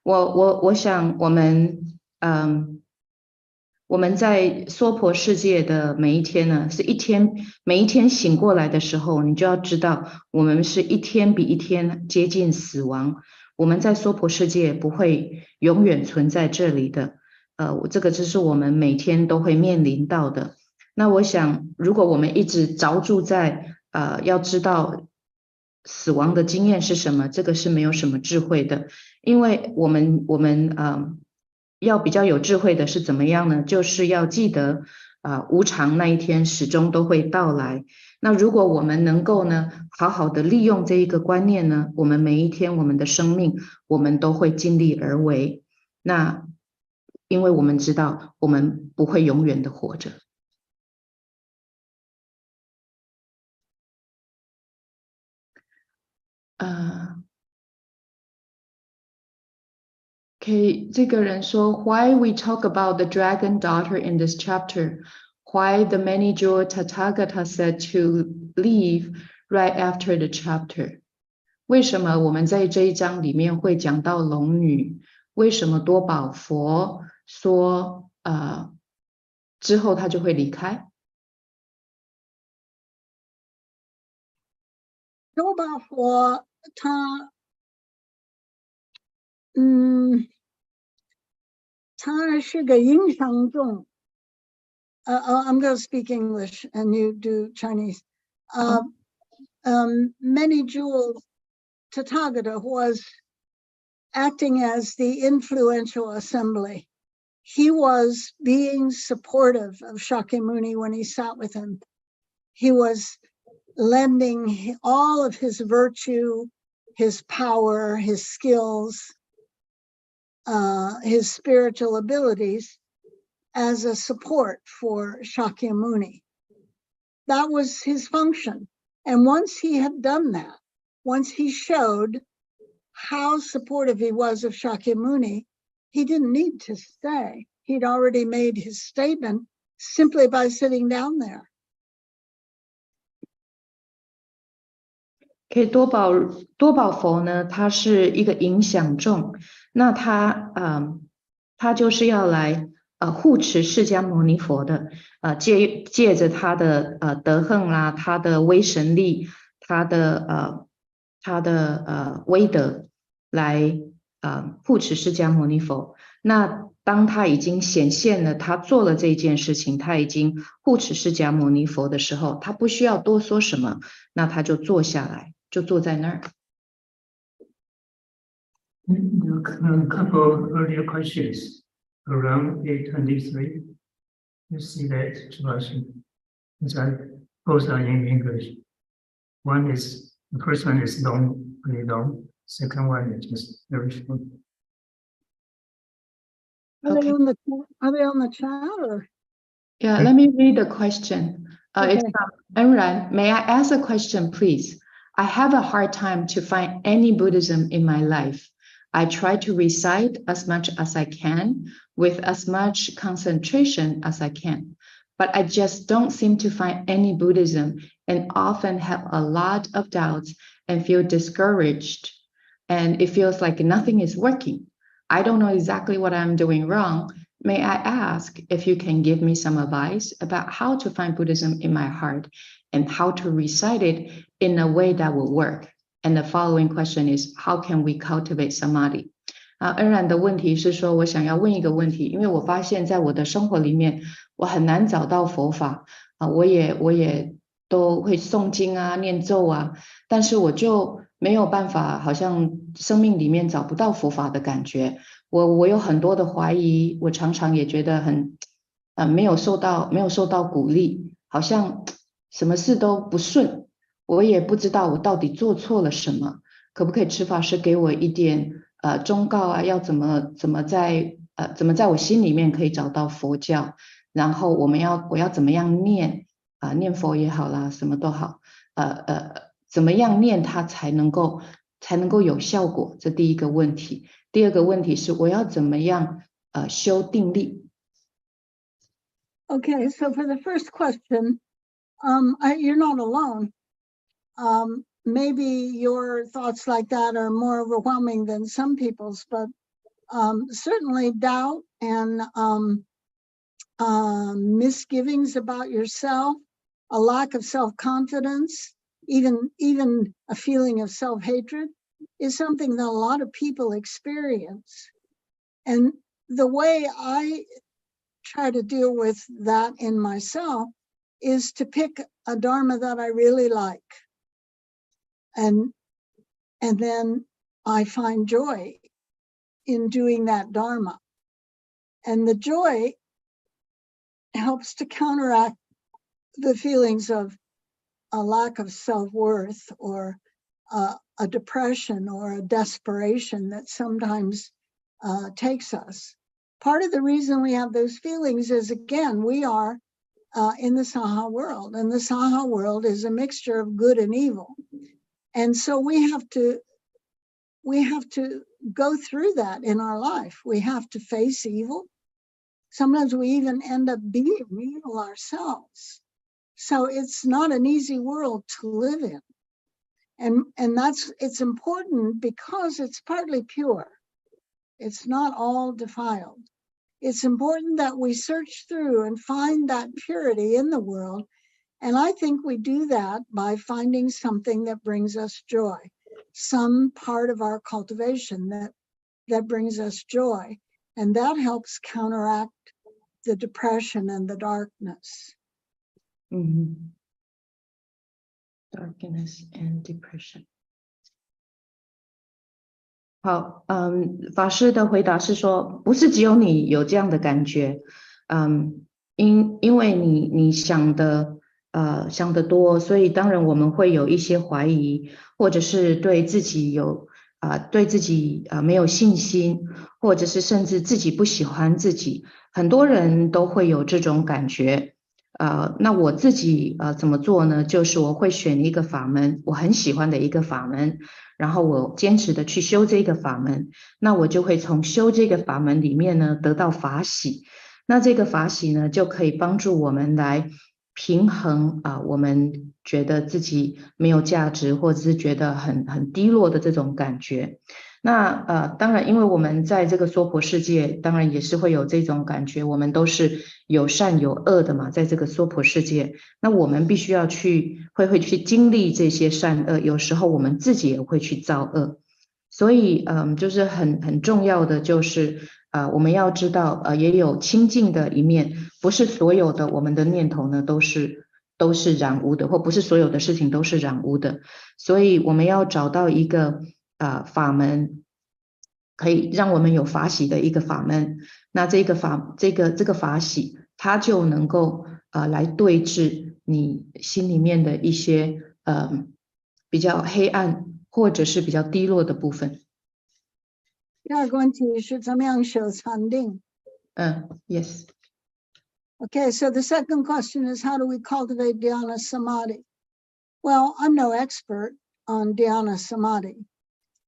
Speaker 4: 我想我们在娑婆世界的每一天呢，是每一天醒过来的时候，你就要知道，我们是一天比一天接近死亡。我们在娑婆世界不会永远存在这里的，这个就是我们每天都会面临到的。那我想，如果我们一直着住在要知道死亡的经验是什么，这个是没有什么智慧的，因为我们要比较有智慧的是怎么样呢？就是要记得无常那一天始终都会到来。那如果我们能够呢，好好的利用这一个观念呢，我们每一天我们的生命，我们都会尽力而为。那因为我们知道我们不会永远的活着。OK， 这个人说 Why we talk about the dragon daughter in this chapter? Why the many-jeweled Tathagata said to leave right after the chapter? 为什么我们在这一章里面会讲到龙女？为什么多宝佛说之后他就会离开？
Speaker 1: 多宝佛他是个影响众。I'm going to speak English and you do Chinese. Many-jeweled Tathagata was acting as the influential assembly. He was being supportive of Shakyamuni when he sat with him. He was lending all of his virtue, his power, his skills, his spiritual abilities as a support for Shakyamuni. That was his function. And once he had done that, once he showed how supportive he was of Shakyamuni, he didn't need to stay. He'd already made his statement simply by sitting down there.
Speaker 4: 可以多宝佛呢，他是一个影响众，那他就是要来护持释迦牟尼佛的，借着他的德行啦，他的威神力，他的威德来护持释迦牟尼佛。那当他已经显现了，他做了这件事情，他已经护持释迦牟尼佛的时候，他不需要多说什么，那他就坐下来，就坐在那儿。
Speaker 2: A couple of earlier questions around 823. You see that expression. Both are in English. The first one is long, pretty long. Second one is just very short.
Speaker 1: Are they on the chat or?
Speaker 4: Yeah, let me read the question.
Speaker 1: Okay.
Speaker 4: It's from Enran. May I ask a question, please? I have a hard time to find any Buddhism in my life. I try to recite as much as I can with as much concentration as I can, but I just don't seem to find any Buddhism and often have a lot of doubts and feel discouraged. and it feels like nothing is working. I don't know exactly what I'm doing wrong. May I ask if you can give me some advice about how to find Buddhism in my heart and how to recite it in a way that will work? And the following question is, how can we cultivate samadhi? 恩然的问题是说，我想要问一个问题，因为我发现在我的生活里面，我很难找到佛法我也都会诵经啊、念咒啊，但是我就没有办法，好像生命里面找不到佛法的感觉。我有很多的怀疑，我常常也觉得很没有受到鼓励，好像什么事都不顺，我也不知道我到底做错了什么。可不可以持法师给我一点忠告啊？要怎么在我心里面可以找到佛教？然后我要怎么样念念佛也好啦，什么都好，怎么样念它才能够有效果？这第一个问题。第二个问题是我要怎么样修定力？
Speaker 1: Okay, so for the first question, you're not alone. Maybe your thoughts like that are more overwhelming than some people's, but certainly doubt and misgivings about yourself, a lack of self-confidence, even a feeling of self-hatred is something that a lot of people experience. And the way I try to deal with that in myself is to pick a dharma that I really like. And then I find joy in doing that dharma. And the joy helps to counteract the feelings of a lack of self-worth or a depression or a desperation that sometimes takes us. Part of the reason we have those feelings is, again, we are in the Saha world, and the Saha world is a mixture of good and evil. And so we have to go through that in our life. We have to face evil. Sometimes we even end up being evil ourselves. So it's not an easy world to live in. And it's important because it's partly pure. It's not all defiled. It's important that we search through and find that purity in the world. And I think we do that by finding something that brings us joy, some part of our cultivation that brings us joy. And that helps counteract the depression and the darkness.
Speaker 4: Darkness and depression. 好，法师的回答是说，不是只有你有这样的感觉，因为你想的多，所以当然我们会有一些怀疑，或者是对自己没有信心，或者是甚至自己不喜欢自己，很多人都会有这种感觉。那我自己怎么做呢？就是我会选一个法门，我很喜欢的一个法门，然后我坚持的去修这个法门，那我就会从修这个法门里面呢得到法喜，那这个法喜呢就可以帮助我们来平衡我们觉得自己没有价值，或者是觉得很低落的这种感觉。那当然，因为我们在这个娑婆世界，当然也是会有这种感觉，我们都是有善有恶的嘛，在这个娑婆世界，那我们必须要会去经历这些善恶，有时候我们自己也会去造恶，所以就是很重要的就是我们要知道也有清净的一面，不是所有的我们的念头呢都是染污的，或不是所有的事情都是染污的，所以我们要找到一个法门，可以让我们有法喜的一个法门，那这个法喜，它就能够来对治你心里面的一些比较黑暗或者是比较低落的部分。
Speaker 1: 第二个问题是怎么样修禅定
Speaker 4: ？Yes.
Speaker 1: Okay, so the second question is, how do we cultivate dhyana samadhi? Well, I'm no expert on dhyana samadhi,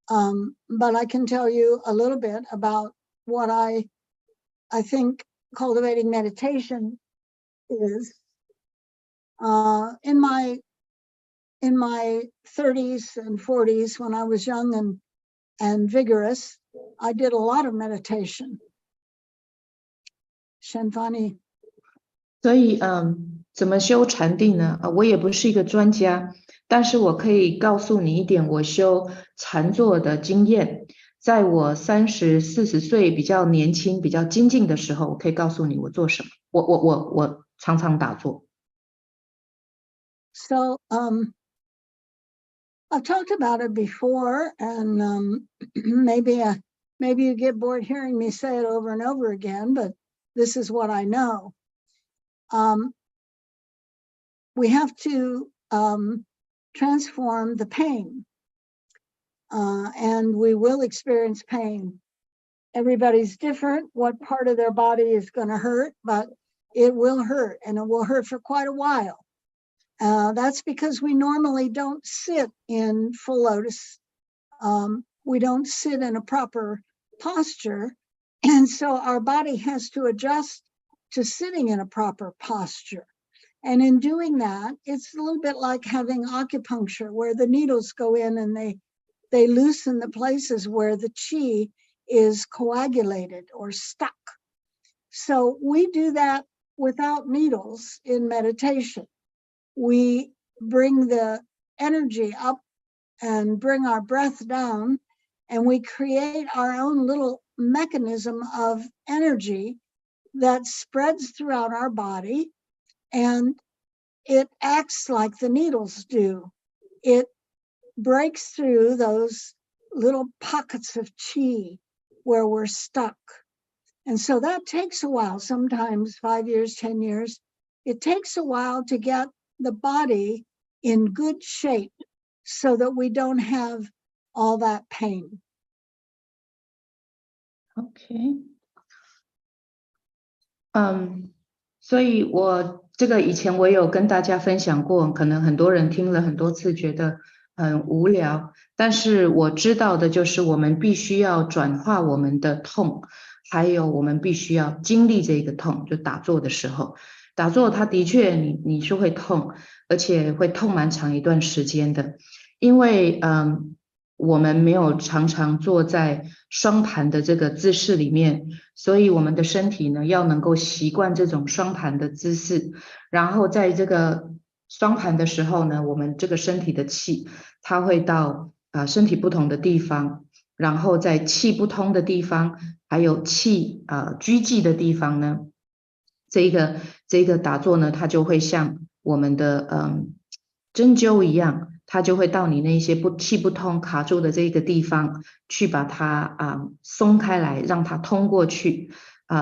Speaker 1: but I can tell you a little bit about what I think cultivating meditation is. In my 30s and 40s, when I was young and and vigorous, I did a lot of meditation. Shenfani.
Speaker 4: 所以，怎么修禅定呢？我也不是一个专家，但是我可以告诉你一点我修禅坐的经验。在我30、40岁比较年轻、比较精进的时候，我可以告诉你我做什么。我常常打坐。
Speaker 1: So, I've talked about it before, and maybe you get bored hearing me say it over and over again, but this is what I know. We have to transform the pain, and we will experience pain. Everybody's different. What part of their body is going to hurt, but it will hurt, and it will hurt for quite a while. That's because we normally don't sit in full lotus. We don't sit in a proper posture. And so our body has to adjust to sitting in a proper posture. And in doing that, it's a little bit like having acupuncture, where the needles go in and they loosen the places where the chi is coagulated or stuck. So we do that without needles in meditation. We bring the energy up and bring our breath down, and we create our own little mechanism of energy that spreads throughout our body, and it acts like the needles do. It breaks through those little pockets of chi where we're stuck. And so that takes a while, sometimes 5 years, 10 years. It takes a while to get the body in good shape so that we don't have all that pain.
Speaker 4: OK， 所以我这个以前我有跟大家分享过，可能很多人听了很多次觉得很无聊，但是我知道的就是我们必须要转化我们的痛，还有我们必须要经历这个痛，就打坐的时候。打坐它的确你是会痛，而且会痛蛮长一段时间的，因为我们没有常常坐在双盘的这个姿势里面，所以我们的身体呢要能够习惯这种双盘的姿势，然后在这个双盘的时候呢，我们这个身体的气它会到身体不同的地方，然后在气不通的地方，还有气拘寂的地方呢，这个打坐呢，它就会像我们的针灸一样，它就会到你那些气不通卡住的这个地方去把它松开来，让它通过去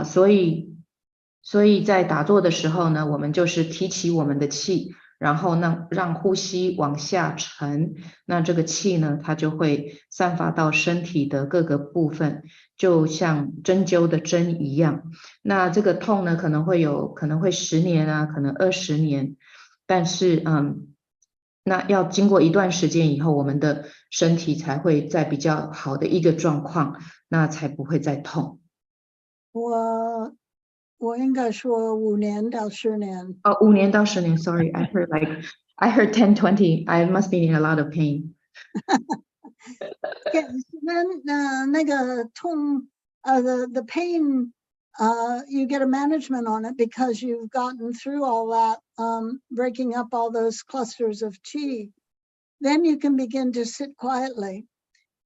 Speaker 4: 所以在打坐的时候呢，我们就是提起我们的气，然后呢让呼吸往下沉，那这个气呢它就会散发到身体的各个部分，就像针灸的针一样。那这个痛呢可能会10年啊，可能20年，但是那要经过一段时间以后，我们的身体才会在比较好的一个状况，那才不会再痛。
Speaker 1: 我应该说5年到10年。
Speaker 4: 5年到10年 ，sorry, I heard 10, 20. I must be in a lot of pain.
Speaker 1: Yes, then那个痛the pain you get a management on it because you've gotten through all that breaking up all those clusters of chi. Then you can begin to sit quietly.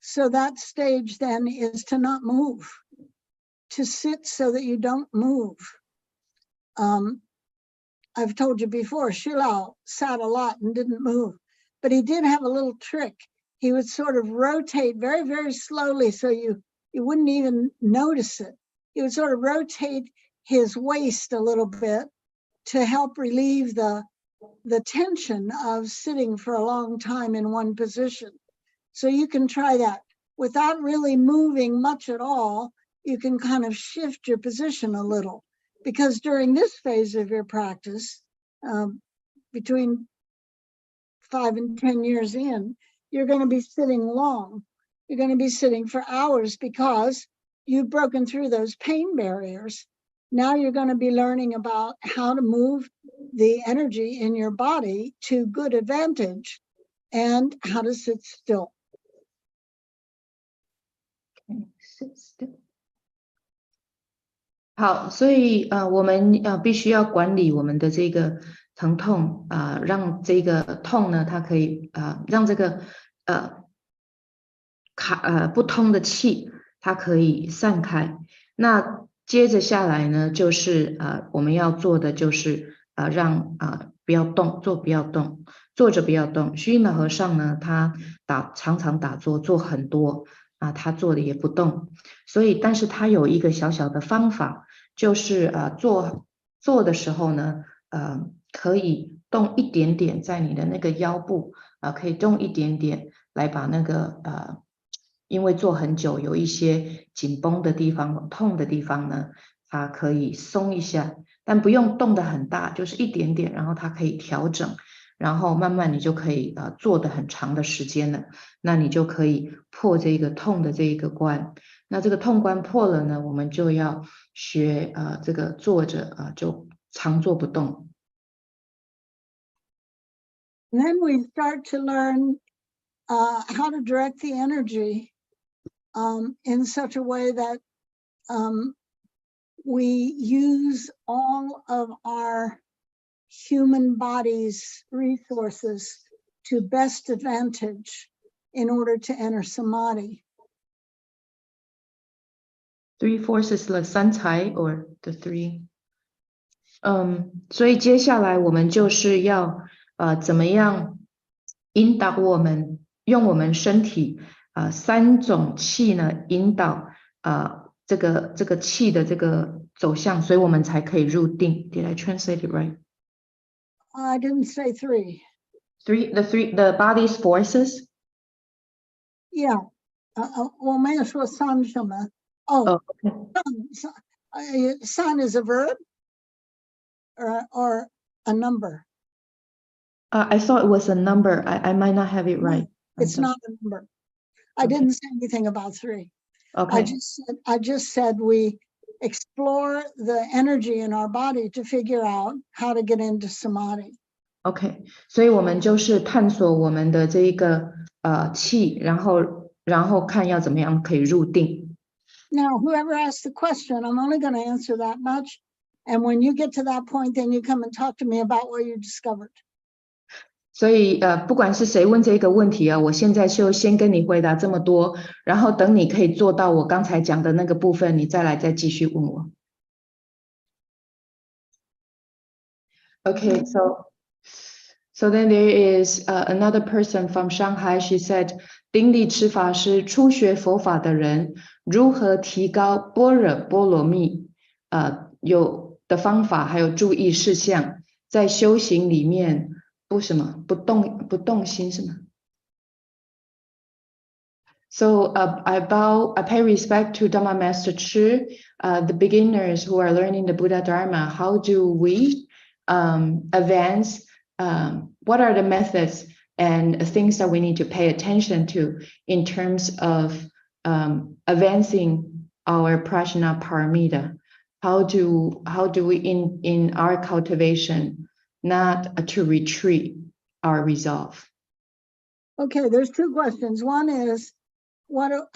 Speaker 1: So that stage then is to not move, to sit so that you don't move. I've told you before, Shilao sat a lot and didn't move, but he did have a little trick. He would sort of rotate very, very slowly so you wouldn't even notice it. He would sort of rotate his waist a little bit to help relieve the tension of sitting for a long time in one position. So you can try that. Without really moving much at all, you can kind of shift your position a little. Because during this phase of your practice, between 5 and 10 years in, you're going to be sitting long. You're going to be sitting for hours because you've broken through those pain barriers. Now you're going to be learning about how to move the energy in your body to good advantage and how to sit still.
Speaker 4: sit still。好，所以我们必须要管理我们的这个疼痛让这个痛呢，它可以让这个不通的气它可以散开。那接着下来呢，就是我们要做的就是让不要动，不要动，坐着不要动。须弥和尚呢，他常常打坐，做很多他坐的也不动。所以，但是他有一个小小的方法，就是坐的时候呢，可以动一点点，在你的那个腰部可以动一点点，来把那个因为坐很久有一些紧绷的地方、痛的地方呢，它可以松一下，但不用动得很大，就是一点点，然后它可以调整，然后慢慢你就可以坐得很长的时间了，那你就可以破这个痛的这一个关。那这个痛关破了呢，我们就要学这个坐着就常坐不动。
Speaker 1: And then we start to learn how to direct the energy in such a way that we use all of our human body's resources to best advantage in order to enter samadhi.
Speaker 4: 3 forces 了三才 or the 3？ 所以接下来我们就是要怎么样引导我们用我们身体3种气呢，引导这个气的这个走向，所以我们才可以入定。Did I translate it right?
Speaker 1: I didn't say 3.
Speaker 4: The body's forces?
Speaker 1: Yeah. 我没有说三什么。
Speaker 4: Okay.
Speaker 1: Sun is a verb or a number?
Speaker 4: I thought it was a number. I might not have it right.
Speaker 1: It's not a number. I didn't say anything about 3.
Speaker 4: Okay.
Speaker 1: I just said we explore the energy in our body to figure out how to get into samadhi.
Speaker 4: OK， 所以我们就是探索我们的这一个气，然后看要怎么样可以入定。
Speaker 1: Now, whoever asked the question, I'm only going to answer that much. And when you get to that point, then you come and talk to me about what you discovered.
Speaker 4: 所以不管是谁问这个问题我现在就先跟你回答这么多，然后等你可以做到我刚才讲的那个部分，你再继续问我。Okay, so then there is another person from Shanghai. She said, 丁力持法师初学佛法的人如何提高般若波罗蜜有的方法还有注意事项，在修行里面不动心是吗？ So I pay respect to Dhamma Master Chih, the beginners who are learning the Buddha Dharma. How do we advance? What are the methods and things that we need to pay attention to in terms of advancing our Prajna Paramita? How do we in our cultivation not to retreat our resolve?
Speaker 1: Okay, there's 2 questions. One is,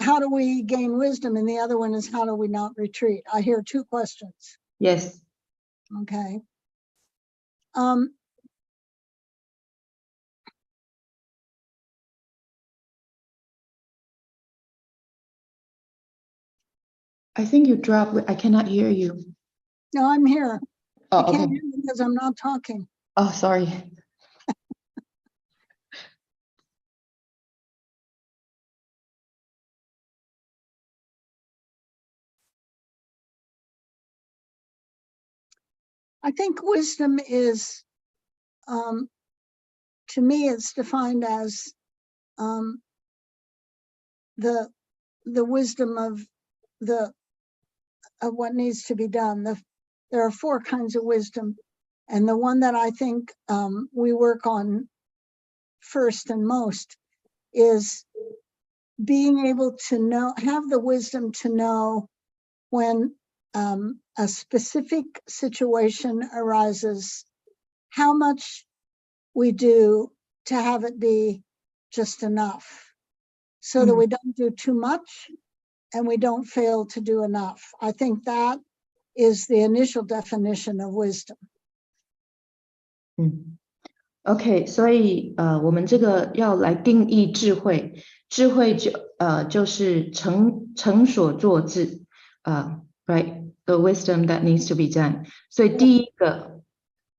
Speaker 1: how do we gain wisdom? And the other one is, how do we not retreat? I hear 2 questions.
Speaker 4: Yes.
Speaker 1: Okay.
Speaker 4: I think you dropped. I cannot hear you.
Speaker 1: No, I'm here.
Speaker 4: Oh,
Speaker 1: I can't
Speaker 4: okay.
Speaker 1: hear you because I'm not talking.
Speaker 4: Oh, sorry.
Speaker 1: I think wisdom is, to me, it's defined as the wisdom of what needs to be done. There are 4 kinds of wisdom, and the one that I think we work on first and most is being able to have the wisdom to know when a specific situation arises, how much we do to have it be just enough, so that we don't do too much and we don't fail to do enough. I think that is the initial definition of wisdom.
Speaker 4: OK， 所以我们这个要来定义智慧，智慧就是成所作智，right the wisdom that needs to be done。所以第一个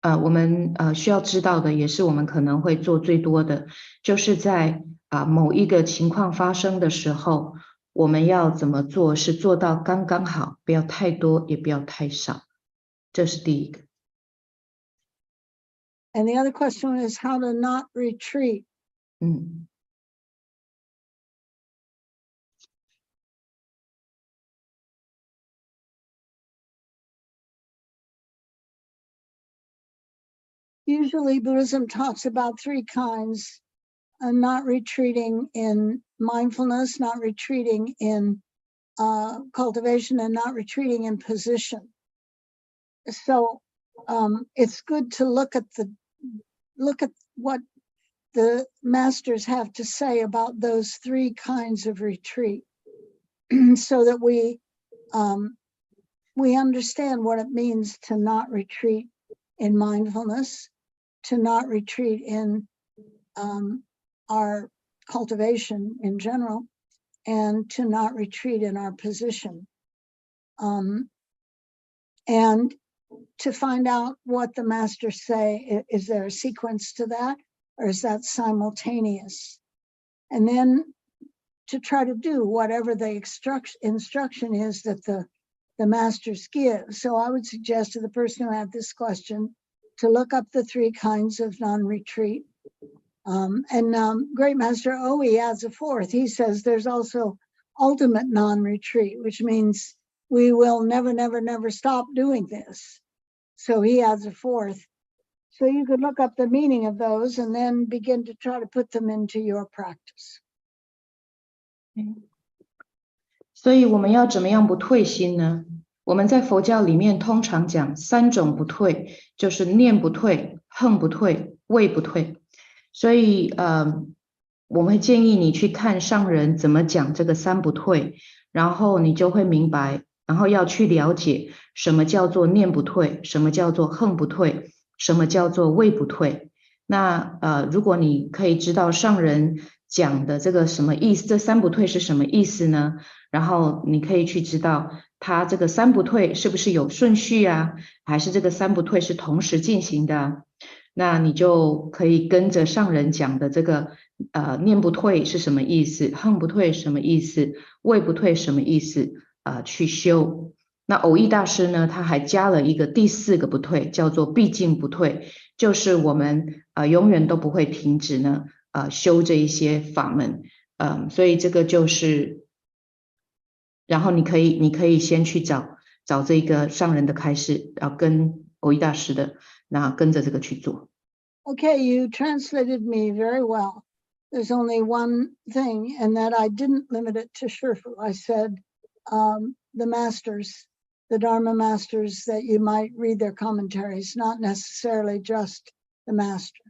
Speaker 4: 我们需要知道的，也是我们可能会做最多的，就是在某一个情况发生的时候，我们要怎么做，是做到刚刚好，不要太多，也不要太少，这是第一个。
Speaker 1: And the other question is how to not retreat. Usually Buddhism talks about three kinds: not retreating in mindfulness, not retreating in cultivation, and not retreating in position. So it's good to look at what the masters have to say about those three kinds of retreat, so that we understand what it means to not retreat in mindfulness, to not retreat in our cultivation in general, and to not retreat in our position. And to find out what the masters say, is there a sequence to that, or is that simultaneous? And then to try to do whatever the instruction is that the masters give. So I would suggest to the person who had this question to look up the three kinds of non-retreat. Great Master Oe adds a fourth. He says there's also ultimate non-retreat, which means we will never, never, never stop doing this. So he adds a fourth. So you could look up the meaning of those and then begin to try to put them into your practice.
Speaker 4: 所以我们要怎么样不退心呢？我们在佛教里面通常讲三种不退，就是念不退、恨不退、畏不退。所以我们会建议你去看上人怎么讲这个三不退，然后你就会明白，然后要去了解什么叫做念不退，什么叫做恨不退，什么叫做畏不退。那如果你可以知道上人讲的这个什么意思，这三不退是什么意思呢？然后你可以去知道他这个三不退是不是有顺序啊，还是这个三不退是同时进行的啊？那你就可以跟着上人讲的这个念不退是什么意思，恨不退什么意思，畏不退什么意思去修。那偶益大师呢，他还加了一个第四个不退，叫做毕竟不退，就是我们永远都不会停止呢修这一些法门。所以这个就是然后你可以先去找这个上人的开示，跟偶益大师的，那跟着这个去做。
Speaker 1: Okay, you translated me very well. There's only one thing, and that I didn't limit it to Shifu. I said the masters, the Dharma masters, that you might read their commentaries, not necessarily just the master.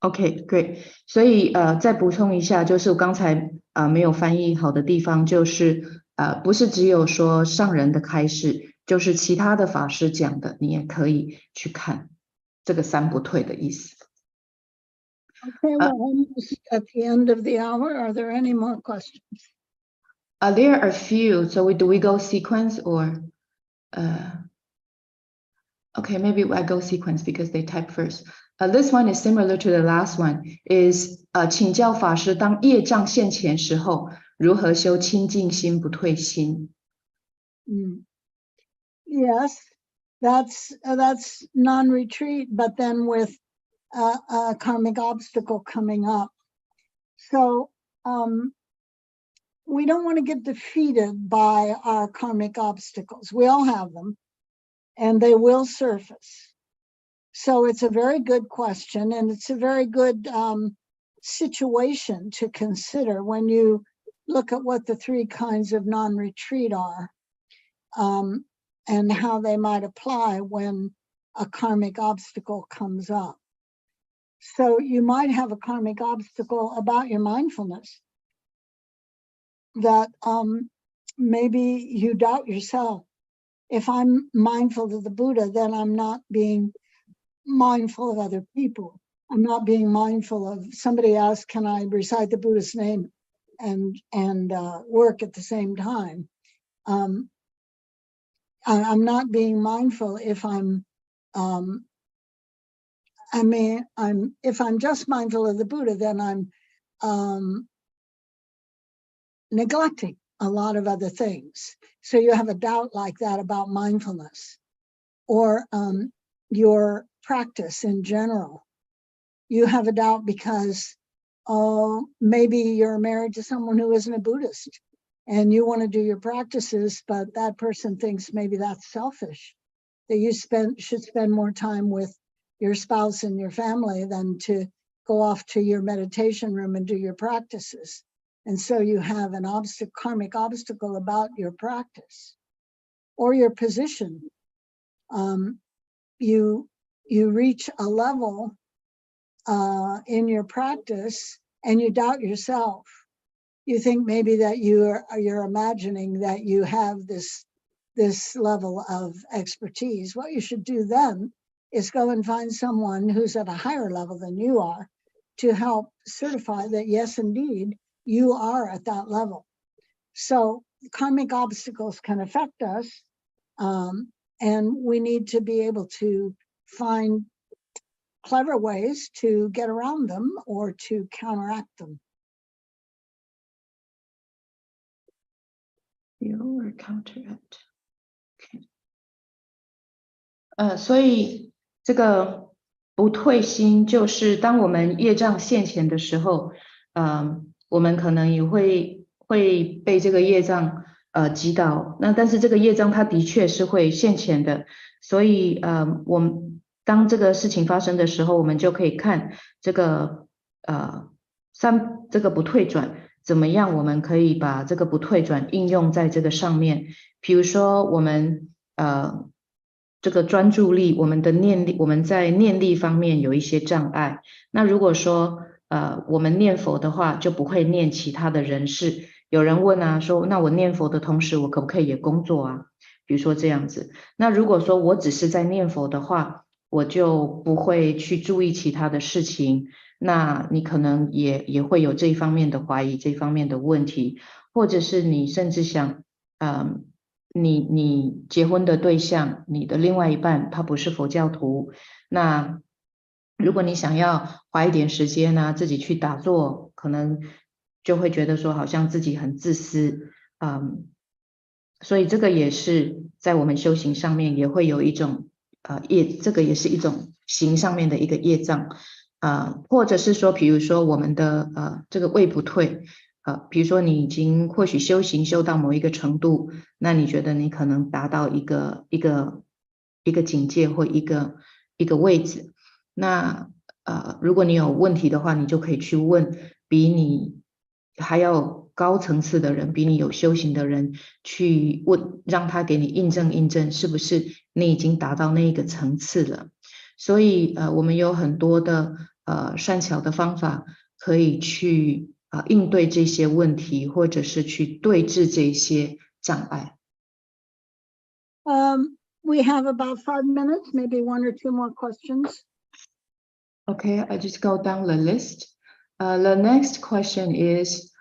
Speaker 4: Okay, great. 所以再补充一下，就是我刚才没有翻译好的地方，就是不是只有说上人的开示，就是其他的法师讲的，你也可以去看这个三不退的意思。
Speaker 1: Okay, we're almost at the end of the hour. Are there any more questions?
Speaker 4: There are a few. So do we go sequence or? Okay, maybe I go sequence because they type first. This one is similar to the last one. Is 请教法师，当业障现前时候，如何修清净心不退心？
Speaker 1: Yes, that's non-retreat, but then with a karmic obstacle coming up. So we don't want to get defeated by our karmic obstacles. We all have them, and they will surface. So it's a very good question, and it's a very good situation to consider when you look at what the three kinds of non-retreat are, and how they might apply when a karmic obstacle comes up. So you might have a karmic obstacle about your mindfulness that maybe you doubt yourself. If I'm mindful of the Buddha, then I'm not being mindful of other people. I'm not being mindful of somebody asked, can I recite the Buddha's name and work at the same time? I'm not being mindful if if I'm just mindful of the Buddha, then I'm neglecting a lot of other things. So you have a doubt like that about mindfulness or your practice in general. You have a doubt because, maybe you're married to someone who isn't a Buddhist and you want to do your practices, but that person thinks maybe that's selfish, that you should spend more time with your spouse and your family than to go off to your meditation room and do your practices. And so you have an karmic obstacle about your practice or your position. You reach a level in your practice and you doubt yourself. You think maybe that you're imagining that you have this level of expertise. What you should do then is go and find someone who's at a higher level than you are to help certify that, yes, indeed, you are at that level. So karmic obstacles can affect us, and we need to be able to find clever ways to get around them or to counteract them.
Speaker 4: Or counteract. Okay. 所以这个不退心，就是当我们业障现前的时候，我们可能也会被这个业障击倒。那但是这个业障它的确是会现前的，所以我们当这个事情发生的时候，我们就可以看这个这个不退转。怎么样我们可以把这个不退转应用在这个上面？比如说我们这个专注力，我们的念力，我们在念力方面有一些障碍。那如果说我们念佛的话，就不会念其他的人事。有人问啊，说那我念佛的同时，我可不可以也工作啊？比如说这样子。那如果说我只是在念佛的话，我就不会去注意其他的事情。那你可能也会有这一方面的怀疑，这方面的问题，或者是你甚至想，你结婚的对象，你的另外一半他不是佛教徒，那如果你想要花一点时间呢，自己去打坐，可能就会觉得说好像自己很自私，所以这个也是在我们修行上面也会有一种这个也是一种行上面的一个业障。或者是说比如说我们的这个位不退，比如说你已经或许修行修到某一个程度，那你觉得你可能达到一个境界或一个位置，那如果你有问题的话，你就可以去问比你还要高层次的人，比你有修行的人去问，让他给你印证是不是你已经达到那个层次了。所以我们有很多的善巧的方法可以去应对这些问题，或者是去对治这些障碍。
Speaker 1: We have about 5 minutes, maybe 1 or 2 more questions.
Speaker 4: Okay, I just go down the list. The next question is,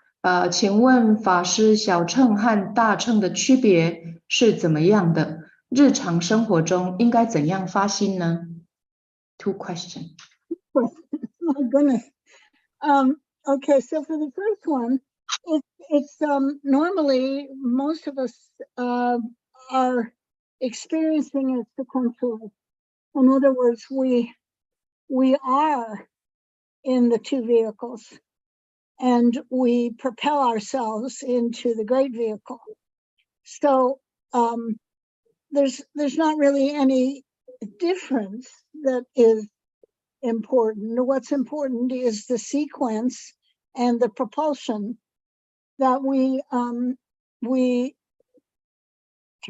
Speaker 4: 请问法师小乘和大乘的区别是怎么样的？日常生活中应该怎样发心呢？2 questions.
Speaker 1: My goodness. Okay, so for the first one, it's normally most of us are experiencing it sequentially. In other words, we are in the 2 vehicles and we propel ourselves into the great vehicle. So there's not really any difference that is important. What's important is the sequence and the propulsion that we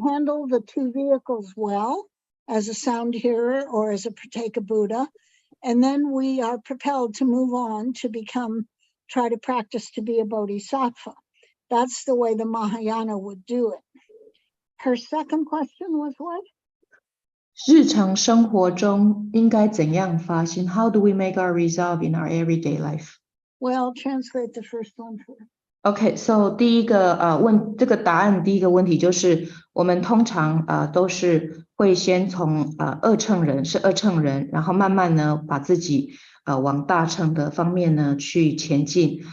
Speaker 1: handle the 2 vehicles well as a sound hearer or as a Prateka Buddha, and then we are propelled to move on to try to practice to be a Bodhisattva. That's the way the Mahayana would do it. Her second question was what?
Speaker 4: 日常生活中应该怎样发心 ？How do we make our resolve in our everyday life?
Speaker 1: Well, translate the first one first.
Speaker 4: Okay, so 第一个这个答案第一个问题就是我们通常都是会先从二乘人是二乘人，然后慢慢呢把自己往大乘的方面呢去前进。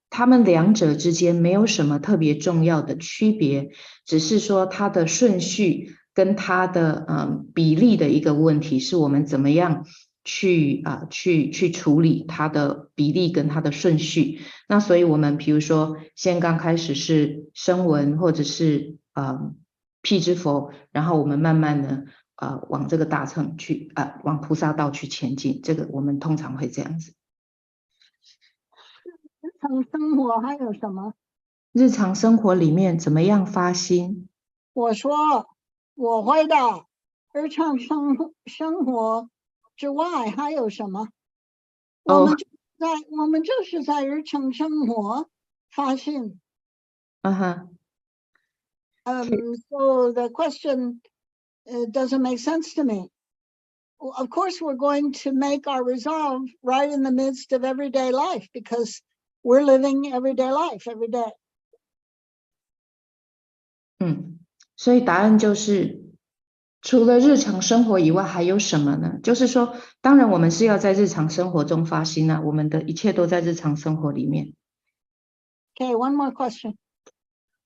Speaker 4: 他们两者之间没有什么特别重要的区别，只是说它的顺序跟它的比例的一个问题，是我们怎么样去处理它的比例跟它的顺序。那所以我们比如说先刚开始是声闻或者是辟支佛，然后我们慢慢的往这个大乘去往菩萨道去前进，这个我们通常会这样子。
Speaker 1: 日常生活还有什么？
Speaker 4: 日常生活里面怎么样发心？
Speaker 1: 我说我回答，日常生活之外还有什么？我们就是在日常生活发心。So the question doesn't make sense to me. Well, of course, we're going to make our resolve right in the midst of everyday life because we're living everyday life every day.
Speaker 4: 所以答案就是除了日常生活以外还有什么呢？就是说当然我们是要在日常生活中发心我们的一切都在日常生活里面。
Speaker 1: Okay, one more question.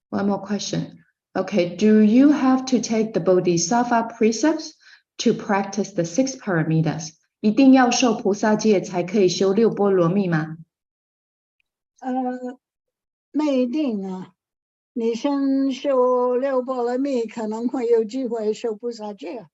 Speaker 4: One more question. Okay, do you have to take the Bodhisattva precepts to practice the 6 paramitas? 一定要受菩萨戒才可以修6波罗蜜吗？
Speaker 1: 没一定啊。你先修6波罗蜜，可能会有机会修菩萨戒。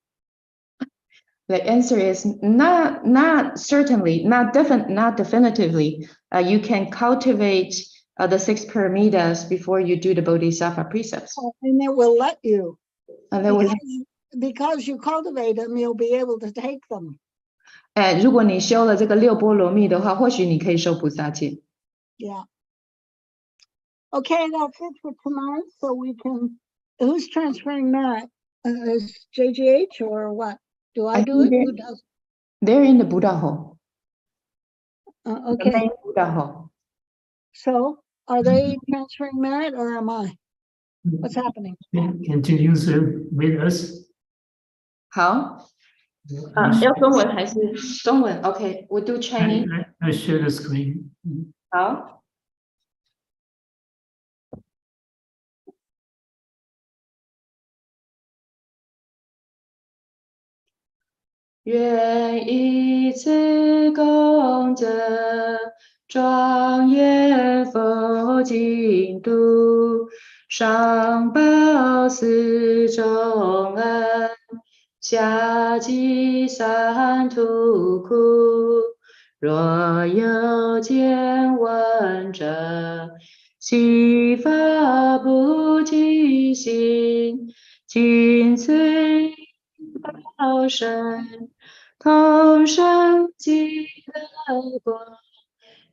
Speaker 4: The answer is not certainly, not definitively. You can cultivate the 6 paramitas before you do the Bodhisattva precepts.
Speaker 1: And it will let you.
Speaker 4: And they will
Speaker 1: Because you cultivate them, you'll be able to take them.
Speaker 4: 如果你修了这个6波罗蜜的话，或许你可以受菩萨戒。
Speaker 1: Yeah. Okay, that's it for tonight. So we can. Who's transferring merit? Is JGH or what? Do I do it? Who does?
Speaker 4: They're in the Buddha hall.
Speaker 1: Okay.
Speaker 4: The main Buddha hall.
Speaker 1: So are they transferring merit or am I? What's happening?
Speaker 2: Can you use with us?
Speaker 4: 好，要中文还是中文 ？Okay, we do Chinese.
Speaker 2: I share the screen.
Speaker 4: 好。愿以此功德，庄严佛净土，上报四重恩，下济三途苦。若有见闻者，悉发菩提心，尽摧报身，同生极乐国，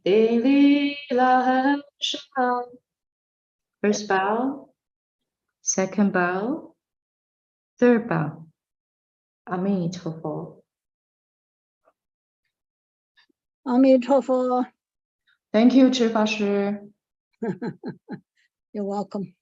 Speaker 4: 顶礼老和尚。First bow, second bow, third bow. 阿弥陀佛。
Speaker 1: 阿弥陀佛。
Speaker 4: Thank you, Chih法师。
Speaker 1: You're welcome.